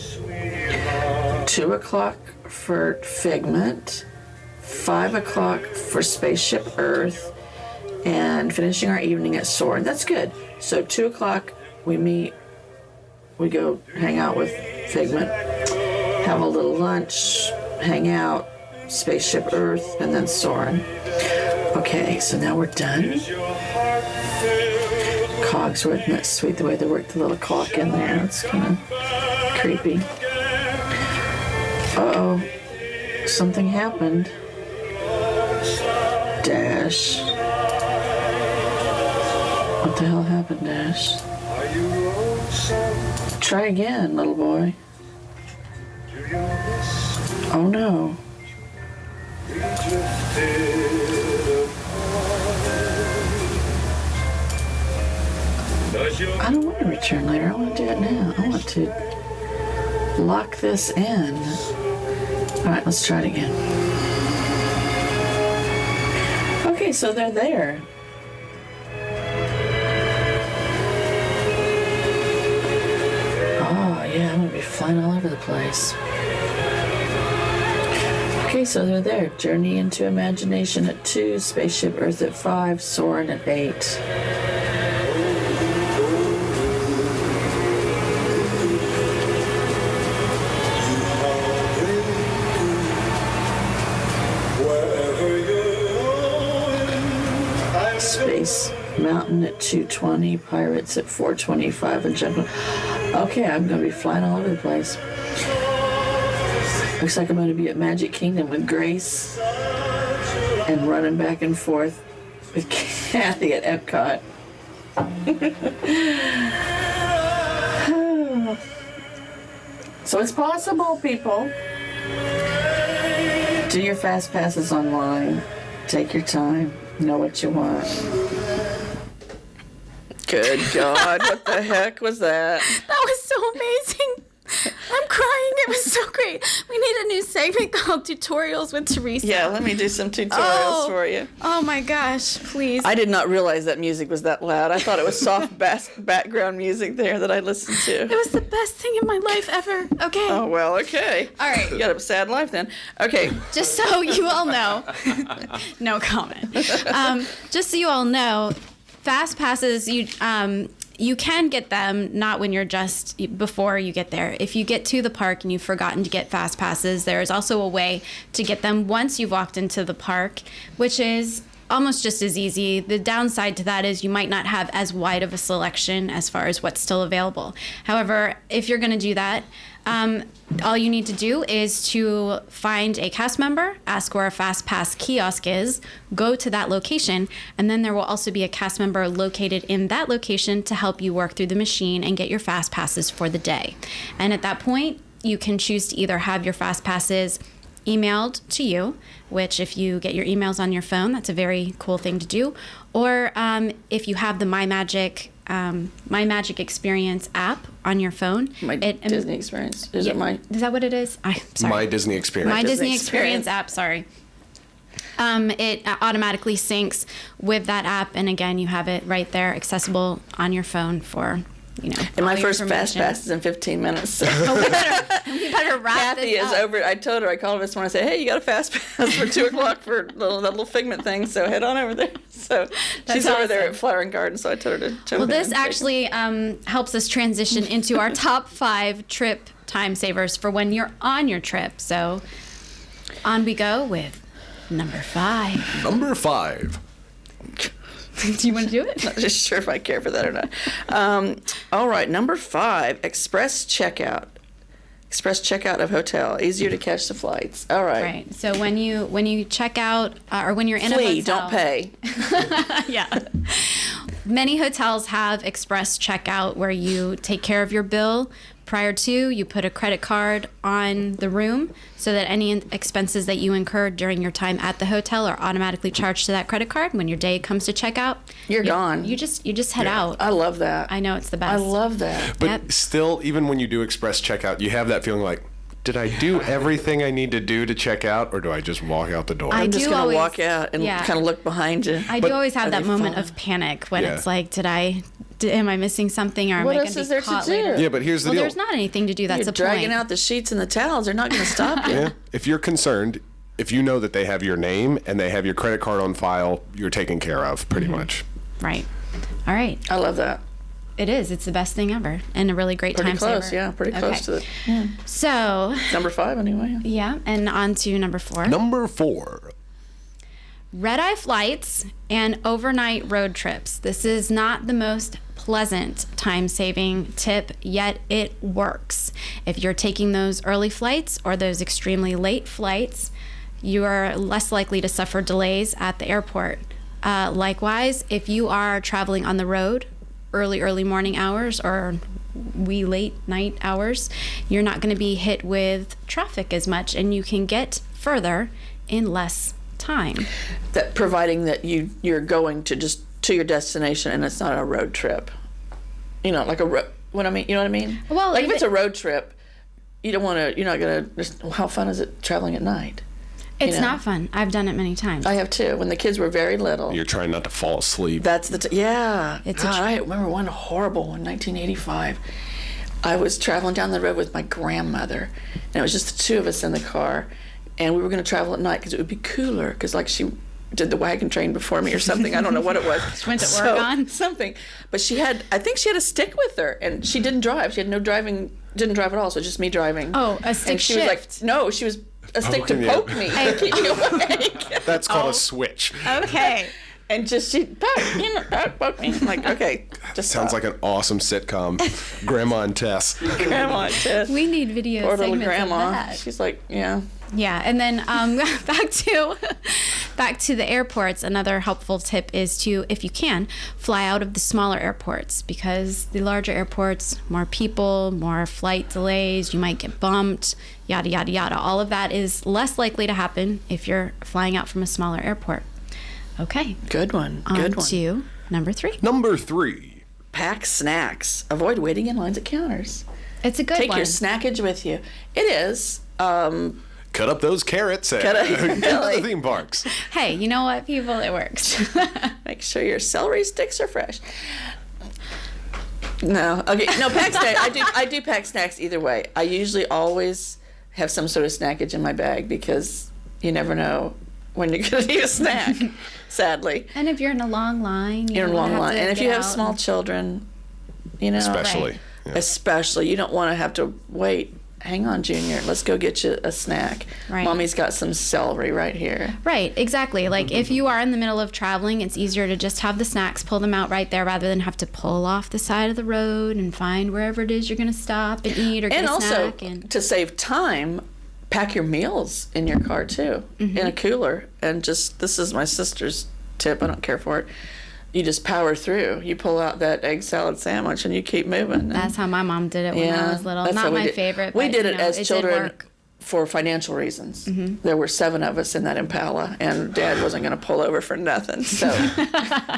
2 o'clock for Figment, 5 o'clock for Spaceship Earth, and finishing our evening at Soren. That's good. So 2 o'clock we meet, we go hang out with Figment, have a little lunch, hang out, Spaceship Earth, and then Soren. Okay, so now we're done. Cogsworth, and that's sweet the way they worked the little clock in there. It's kind of creepy. Uh-oh. Something happened. Dash. What the hell happened, Dash? Try again, little boy. Oh no. I don't want to return later. I want to do it now. I want to lock this in. All right, let's try it again. Okay, so they're there. Oh, yeah, I'm going to be flying all over the place. Okay, so they're there. Journey into Imagination at 2, Spaceship Earth at 5, Soren at 8. Space Mountain at 2:20, Pirates at 4:25, and Jungle. Okay, I'm going to be flying all over the place. Looks like I'm going to be at Magic Kingdom with Grace and running back and forth with Kathy at Epcot. So it's possible, people. Do your fast passes online. Take your time. Know what you want. Good God, what the heck was that? That was so amazing. I'm crying. It was so great. We need a new segment called Tutorials with Teresa. Yeah, let me do some tutorials for you. Oh my gosh, please. I did not realize that music was that loud. I thought it was soft background music there that I listened to. It was the best thing in my life ever. Okay. Oh, well, okay. All right. You got a sad life then. Okay. Just so you all know. No comment. Just so you all know, fast passes, you can get them not when you're just before you get there. If you get to the park and you've forgotten to get fast passes, there is also a way to get them once you've walked into the park, which is almost just as easy. The downside to that is you might not have as wide of a selection as far as what's still available. However, if you're going to do that, all you need to do is to find a cast member, ask where a Fastpass kiosk is, go to that location, and then there will also be a cast member located in that location to help you work through the machine and get your Fastpasses for the day. And at that point, you can choose to either have your Fastpasses emailed to you, which if you get your emails on your phone, that's a very cool thing to do, or if you have the My Magic Experience app on your phone. Disney Experience. Is that what it is? I'm sorry. My Disney Experience. My Disney Experience app, sorry. It automatically syncs with that app, and again, you have it right there, accessible on your phone for, And all my your first information. Fastpass is in 15 minutes. So. We better wrap Kathy this is up. over. I told her, I called her this morning. I said, hey, you got a Fastpass for 2 o'clock for that little Figment thing, so head on over there. So she's over there awesome. at Flower and Garden, so I told her to jump Well, in this and take actually helps us transition into our top 5 trip time savers for when you're on your trip. So on we go with number 5. Number 5. Do you want to do it? Not just sure if I care for that or not. All right, number 5, express checkout. Express checkout of hotel. Easier to catch the flights. All right. Right. So when you check out or when you're in a Flee, hotel, don't pay. yeah. Many hotels have express checkout where you take care of your bill prior to, you put a credit card on the room so that any expenses that you incurred during your time at the hotel are automatically charged to that credit card. When your day comes to check out, You're gone. You just head out. I love that. I know it's the best. I love that. But Yep. still, even when you do express checkout, you have that feeling like, did I do everything I need to do to check out, or do I just walk out the door? I I'm just do going to always- walk out and yeah. kind of look behind you. I But do always have are that they moment falling? of panic when Yeah. it's like, am I missing something, or am What I else going to is be there to caught do? later? Yeah, but here's the Well, deal. there's not anything to do. That's You're the dragging point. out the sheets and the towels. They're not going to stop you. Yeah. If you're concerned, if you know that they have your name and they have your credit card on file, you're taken care of, pretty much. Right. All right. I love that. It is. It's the best thing ever, and a really great Pretty time close, saver. yeah. Pretty close to it. So, Number 5, anyway. yeah, and on to number 4. Number 4. Red-eye flights and overnight road trips. This is not the most pleasant time-saving tip, yet it works. If you're taking those early flights or those extremely late flights, you are less likely to suffer delays at the airport. Likewise, if you are traveling on the road, early morning hours or wee late night hours, you're not going to be hit with traffic as much, and you can get further in less time. That providing that you're going to just to your destination and it's not a road trip. Like what I mean, you know what I mean? Well, like if even- it's a road trip, you're not gonna just, how fun is it traveling at night? It's know. not fun. I've done it many times. I have too. When the kids were very little. You're trying not to fall asleep. That's yeah. It's a God, I remember one horrible one, 1985. I was traveling down the road with my grandmother, and it was just the two of us in the car, and we were going to travel at night because it would be cooler, because like she did the wagon train before me or something. I don't know what it was. She went to work on? Something. But I think she had a stick with her, and she didn't drive. She had no driving, didn't drive at all, so just me driving. Oh, a stick And she was like, shift. no, she was a stick to Poking you. poke me, to keep me awake. That's called a switch. Okay. And just she poke me. I'm like, okay, just Sounds like an awesome sitcom. Grandma and Tess. grandma. Just We need video poor little segments grandma. of that. She's like, yeah. Yeah, and then back to the airports. Another helpful tip is to, if you can, fly out of the smaller airports, because the larger airports, more people, more flight delays, you might get bumped, yada yada yada. All of that is less likely to happen if you're flying out from a smaller airport. Okay, Good one. on Good one. to number 3. Number 3. Pack snacks. Avoid waiting in lines at counters. It's a good Take one. your snackage with you. It is. Cut up those carrots at Cut up- the theme parks. Hey, you know what, people? It works. Make sure your celery sticks are fresh. No. Okay. No, pack snacks. I do pack snacks either way. I usually always have some sort of snackage in my bag, because you never know when you're going to need a snack, sadly. And if you're in a long line, You're in a don't long have line. to And if get you have out small and- children, Especially. Right. Yeah. especially, you don't want to have to wait. Hang on, Junior. Let's go get you a snack. Right. Mommy's got some celery right here. Right, exactly. Like if you are in the middle of traveling, it's easier to just have the snacks, pull them out right there, rather than have to pull off the side of the road and find wherever it is you're going to stop and eat or get And a also, snack. And to save time, pack your meals in your car too, Mm-hmm. in a cooler. And just, this is my sister's tip. I don't care for it. You just power through. You pull out that egg salad sandwich and you keep moving. that's how my mom did it when I was little. that's Not how we my did. favorite. We but, did you it know, as did children. work. for financial reasons. Mm-hmm. There were 7 of us in that Impala, and Dad wasn't going to pull over for nothing. So,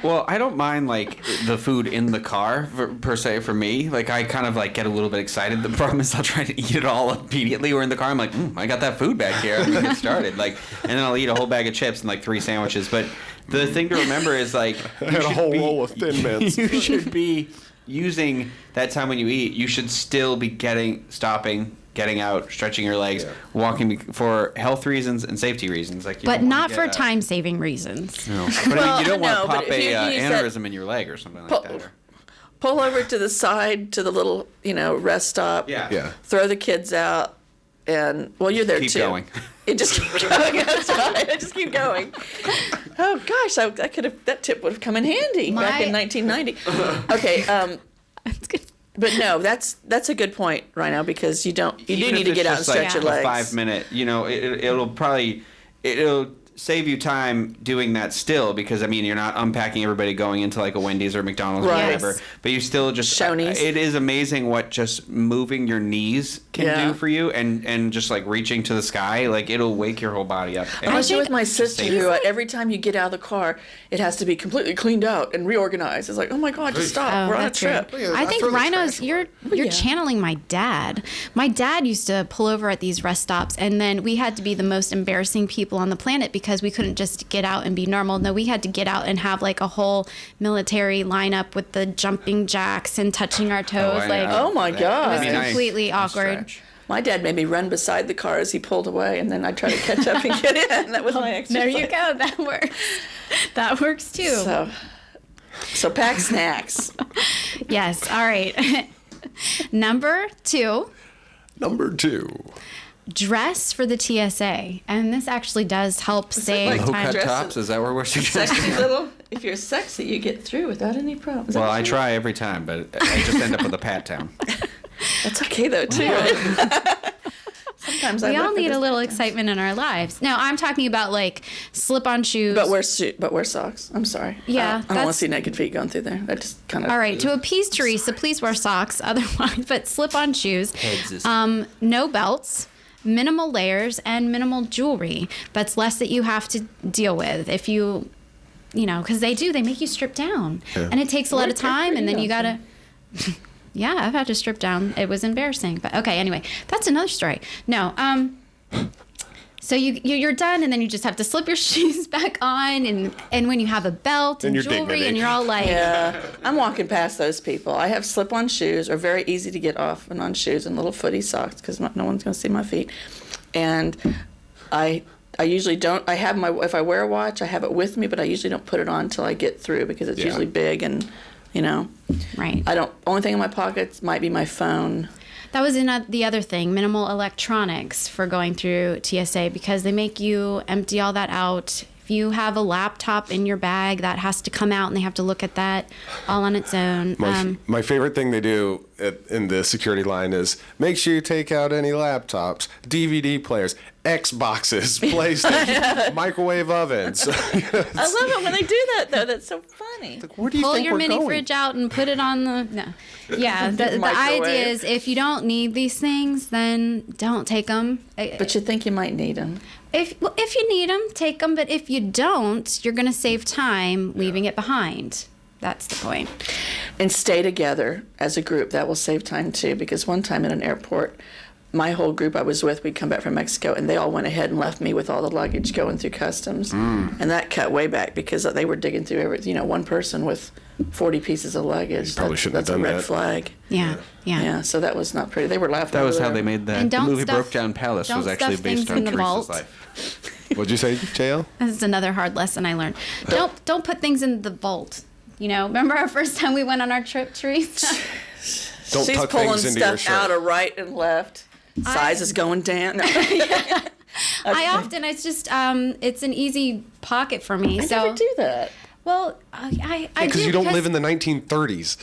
Well, I don't mind like the food in the car per se for me. Like I kind of like get a little bit excited. The problem is I'll try to eat it all immediately. We're in the car. I'm like, I got that food back here. I'm gonna get started. Like, and then I'll eat a whole bag of chips and like 3 sandwiches. But the thing to remember is like I had a whole roll of Thin Mints. You should be using that time when you eat. You should still be stopping. Getting out, stretching your legs, walking for health reasons and safety reasons. Like, But not for time-saving reasons. No. But I mean, you don't want no, to but pop if you a use that- aneurysm in your leg or something like Pull- that. pull over to the side to the little, rest stop. Yeah. Throw the kids out, and you're there Keep too. going. It just keep going. That's right. I just keep going. Oh gosh, that tip would have come in handy back in 1990. Okay. That's good. But no, that's a good point right now, because you do Even need if to get it's out and just, stretch like, your legs. A 5 minute, it'll save you time doing that still, because I mean you're not unpacking everybody going into like a Wendy's or McDonald's Right. or whatever, but you still just Shoney's. it is amazing what just moving your knees can Yeah. do for you, and just like reaching to the sky, like it'll wake your whole body up. And Especially with my just sister, save who it. every time you get out of the car, it has to be completely cleaned out and reorganized. It's like, oh my God, just stop. Oh, We're on a that's true. trip. Yeah, I I think throw the Rhinos, trash you're yeah. channeling my dad. My dad used to pull over at these rest stops, and then we had to be the most embarrassing people on the planet because we couldn't just get out and be normal. No, we had to get out and have like a whole military lineup with the jumping jacks and touching our toes. Oh my God. It was completely awkward. stretch. My dad made me run beside the car as he pulled away, and then I'd try to catch up and get in. That was my exercise. There you go. That works. That works too. So pack snacks. Yes. All right. Number 2. Number 2. Dress for the TSA, and this actually does help save like Low time. cut Dresses. tops, is that what we're suggesting? Sexy little. If you're sexy, you get through without any problem. Is that Well, what I you- try every time, but I just end up with a pat down. That's okay though too. Sometimes We I all look for need a this- little excitement in our lives. Now, I'm talking about like slip-on shoes. But wear socks. I'm sorry. Yeah, I don't want to that's- see naked feet going through there. That just kind of. All right, to appease Teresa, please wear socks. Otherwise, but slip-on shoes. Heads is- No belts. Minimal layers and minimal jewelry. That's less that you have to deal with if you because they make you strip down, and it takes a lot of time, and then you gotta. Yeah, I've had to strip down. It was embarrassing, but okay. Anyway, that's another story. No, so you're done, and then you just have to slip your shoes back on, and when you have a belt and And your jewelry, dignity. and you're all like, Yeah, I'm walking past those people. I have slip-on shoes, or very easy to get off and on shoes, and little footy socks because no one's going to see my feet. And I usually don't. I have if I wear a watch, I have it with me, but I usually don't put it on until I get through because it's Yeah. usually big and right. I don't. Only thing in my pockets might be my phone. That was the other thing, minimal electronics for going through TSA, because they make you empty all that out. If you have a laptop in your bag, that has to come out, and they have to look at that all on its own. My favorite thing they do in the security line is make sure you take out any laptops, DVD players, Xboxes, PlayStation, microwave ovens. I love it when they do that though. That's so funny. Where do you Pull think your we're mini going? fridge out and put it on the no. Yeah, the Microwave. idea is if you don't need these things, then don't take them. But you think you might need them. If you need them, take them. But if you don't, you're going to save time leaving it behind. That's the point. And stay together as a group. That will save time too, because one time in an airport, my whole group I was with, we'd come back from Mexico, and they all went ahead and left me with all the luggage going through customs. And that cut way back because they were digging through everything. One person with 40 pieces of luggage. Probably shouldn't have that's done a red that. flag. Yeah. Yeah, so that was not pretty. They were laughing. That was over how there. they made that. And The don't movie stuff- Broke Down Palace was don't actually stuff based things on in the Teresa's vault. life. What'd you say, JL? This is another hard lesson I learned. Don't put things in the vault. Remember our first time we went on our trip, Teresa? Don't She's tuck pulling things into your stuff shirt. out of right and left. Size is going down. No. I often it's just it's an easy pocket for me. I so never do that. Well, I do Because you don't live in the 1930s.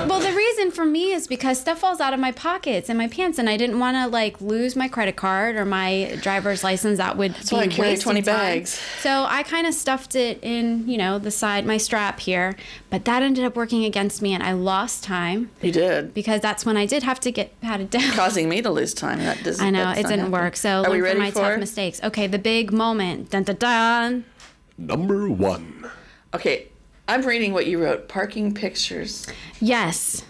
Well, the reason for me is because stuff falls out of my pockets and my pants, and I didn't want to like lose my credit card or my driver's license. That would be why I carry wasting 20 time. bags. So I kind of stuffed it in, the side, my strap here. But that ended up working against me, and I lost time You did. because that's when I did have to get patted down. Causing me to lose time. That doesn't. I know that's it not didn't happy. work. So Are we learn ready from my for tough it? mistakes. Okay, the big moment. Dun dun dun. Number 1. Okay, I'm reading what you wrote. Parking pictures. Yes.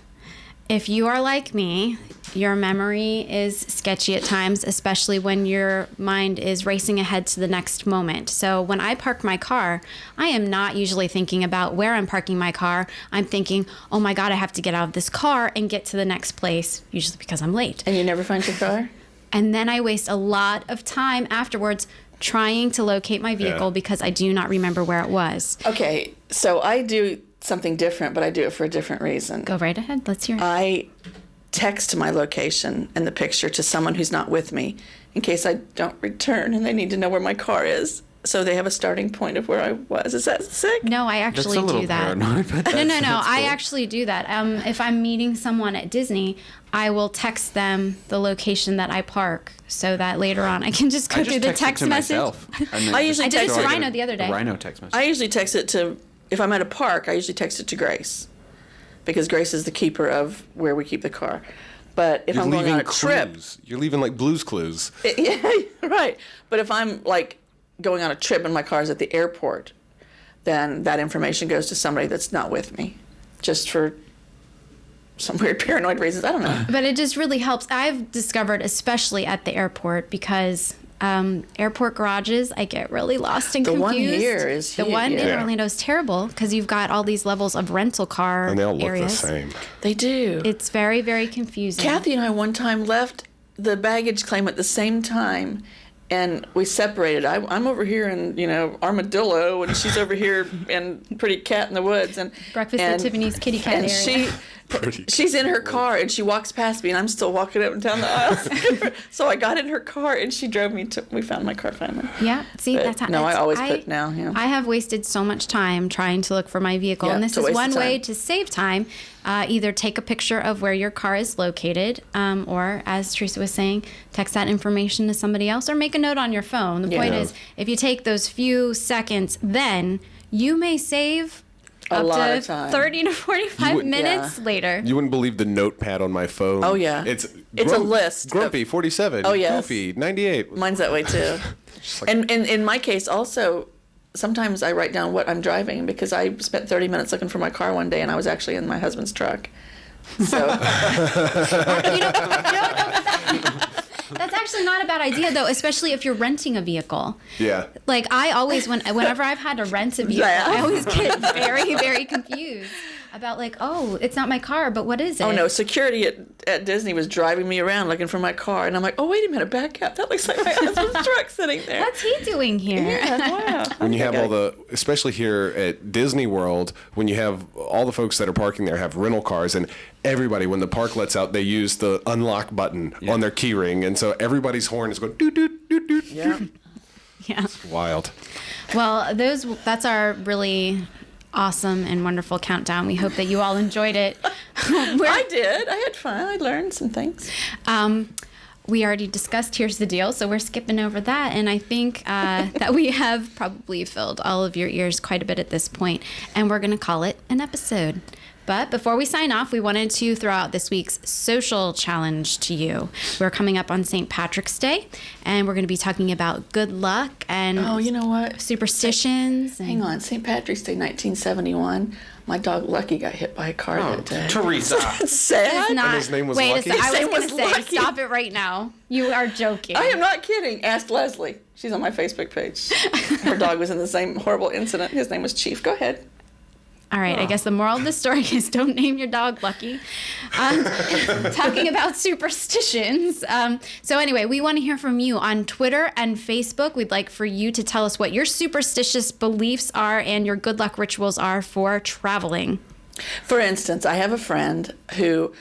If you are like me, your memory is sketchy at times, especially when your mind is racing ahead to the next moment. So when I park my car, I am not usually thinking about where I'm parking my car. I'm thinking, oh my God, I have to get out of this car and get to the next place, usually because I'm late. And you never find your car? And then I waste a lot of time afterwards trying to locate my vehicle because I do not remember where it was. Okay, so I do something different, but I do it for a different reason. Go right ahead. Let's hear it. I text my location and the picture to someone who's not with me in case I don't return and they need to know where my car is. So they have a starting point of where I was. Is that sick? No, I That's actually a little do that. paranoid, but No. that's I cool. actually do that. If I'm meeting someone at Disney, I will text them the location that I park so that later on I can just go I through just the text it text to message. myself. And then I just usually I did it text to it- Rhino the other day. Rhino text message. I usually text it to, if I'm at a park, I usually text it to Grace because Grace is the keeper of where we keep the car. But if You're I'm going leaving on a trip, clues. You're leaving like Blue's Clues. yeah, right. But if I'm like going on a trip and my car's at the airport, then that information goes to somebody that's not with me, just for some weird paranoid reasons. I don't know. But it just really helps. I've discovered, especially at the airport, because airport garages, I get really lost and The confused. one here is the huge, one in yeah. Orlando is terrible because you've got all these levels of rental car And they all look areas. the same. They do. It's very, very confusing. Kathy and I one time left the baggage claim at the same time, and we separated. I'm over here in Armadillo, and she's over here in Pretty Cat in the Woods, and Breakfast at Tiffany's kitty cat and area. she's in her car, and she walks past me, and I'm still walking up and down the aisle. So I got in her car, and she drove me to. We found my car finally. Yeah, see, But that's how. no, I that's- always put now. Yeah. I have wasted so much time trying to look for my vehicle, Yeah, and this it's a is waste one of way time. to save time. Either take a picture of where your car is located, or as Teresa was saying, text that information to somebody else, or make a note on your phone. The point Yeah. is, if you take those few seconds, then you may save A up lot to of time. 30 to 45 would- minutes Yeah. later. You wouldn't believe the notepad on my phone. Oh, yeah. It's a list of- Grumpy 47. Oh, yes. Goofy 98. Mine's that way too. And in my case also, sometimes I write down what I'm driving because I spent 30 minutes looking for my car one day and I was actually in my husband's truck. So That's actually not a bad idea, though, especially if you're renting a vehicle. Yeah. Like I always, whenever I've had to rent a vehicle, Yeah. I always get very, very confused about like, oh, it's not my car, but what is it? oh no, security at Disney was driving me around looking for my car, and I'm like, oh wait a minute, back up. That looks like my husband's truck sitting there. What's he doing here? Yeah, wow. When you have all the, especially here at Disney World, when you have all the folks that are parking there have rental cars, and everybody, when the park lets out, they use the unlock button on their key ring, and so everybody's horn is going doot doot doot doot. Yeah. Yeah. Wild. Well, that's our really awesome and wonderful countdown. We hope that you all enjoyed it. I did. I had fun. I learned some things. We already discussed Here's the Deal, so we're skipping over that. And I think that we have probably filled all of your ears quite a bit at this point, and we're going to call it an episode. But before we sign off, we wanted to throw out this week's social challenge to you. We're coming up on St. Patrick's Day, and we're going to be talking about good luck and Oh, you know what? superstitions. Hang on. St. Patrick's Day, 1971. My dog Lucky got hit by a car that day. Teresa. It's sad. It's not, And his name was wait Lucky? a second. I His was name going was to say, Lucky. stop it right now. You are joking. I am not kidding. Ask Leslie. She's on my Facebook page. Her dog was in the same horrible incident. His name was Chief. Go ahead. All right, I guess the moral of the story is don't name your dog Lucky. Talking about superstitions. So anyway, we want to hear from you on Twitter and Facebook. We'd like for you to tell us what your superstitious beliefs are and your good luck rituals are for traveling. For instance, I have a friend who,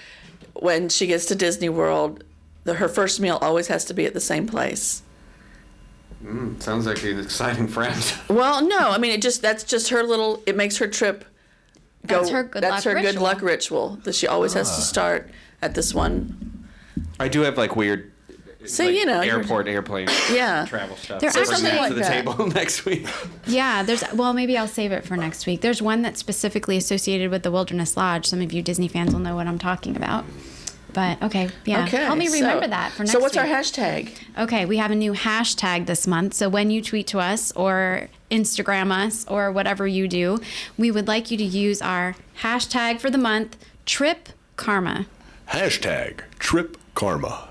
when she gets to Disney World, her first meal always has to be at the same place. Sounds like an exciting friend. Well, no, I mean that's just her little. It makes her trip go. That's her good luck good ritual. luck ritual that she always has to start at this one. I do have like weird. So like, you know, airplane Yeah. travel stuff. They're So bring actually- that like to the that. table next week. Yeah, maybe I'll save it for next week. There's one that's specifically associated with the Wilderness Lodge. Some of you Disney fans will know what I'm talking about. But okay, yeah. Okay. Help me remember so, that for next So what's week. our hashtag? Okay, we have a new hashtag this month. So when you tweet to us or Instagram us or whatever you do, we would like you to use our hashtag for the month, Trip Karma. Hashtag Trip Karma.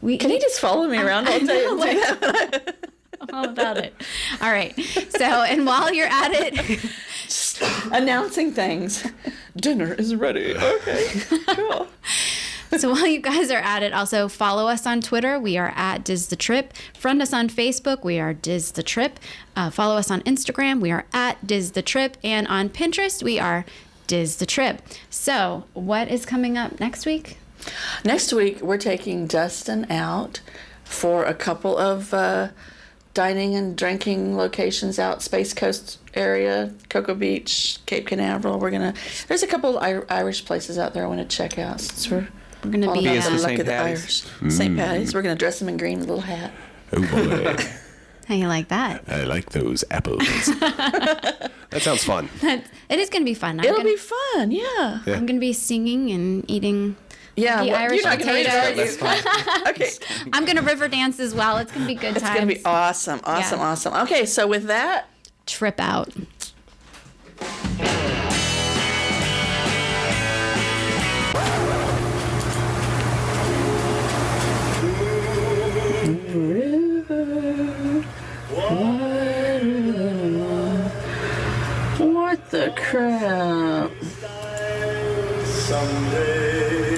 Can you just follow me around all day? And do that? all about it. All right. So, and while you're at it, Announcing things. Dinner is ready. Okay. Cool. so while you guys are at it, also follow us on Twitter. We are at Diz the Trip. Friend us on Facebook. We are Diz the Trip. Follow us on Instagram. We are at Diz the Trip. And on Pinterest, we are Diz the Trip. So, what is coming up next week? Next week, we're taking Dustin out for a couple of dining and drinking locations out Space Coast area, Cocoa Beach, Cape Canaveral. There's a couple of Irish places out there I want to check out since we're going to all be, about Is the it luck St. of the Patty's? Irish. St. Patty's. We're going to dress them in green with a little hat. Oh boy. How you like that? I like those apples. That sounds fun. It is going to be fun. It'll be fun, yeah. I'm going to be singing and eating. Yeah, The Irish you're not going to read potatoes. it. Okay. I'm going to river dance as well. It's going to be good It's times. going to be awesome, awesome, Yeah. awesome. Okay, so with that, Trip out. what the crap? Someday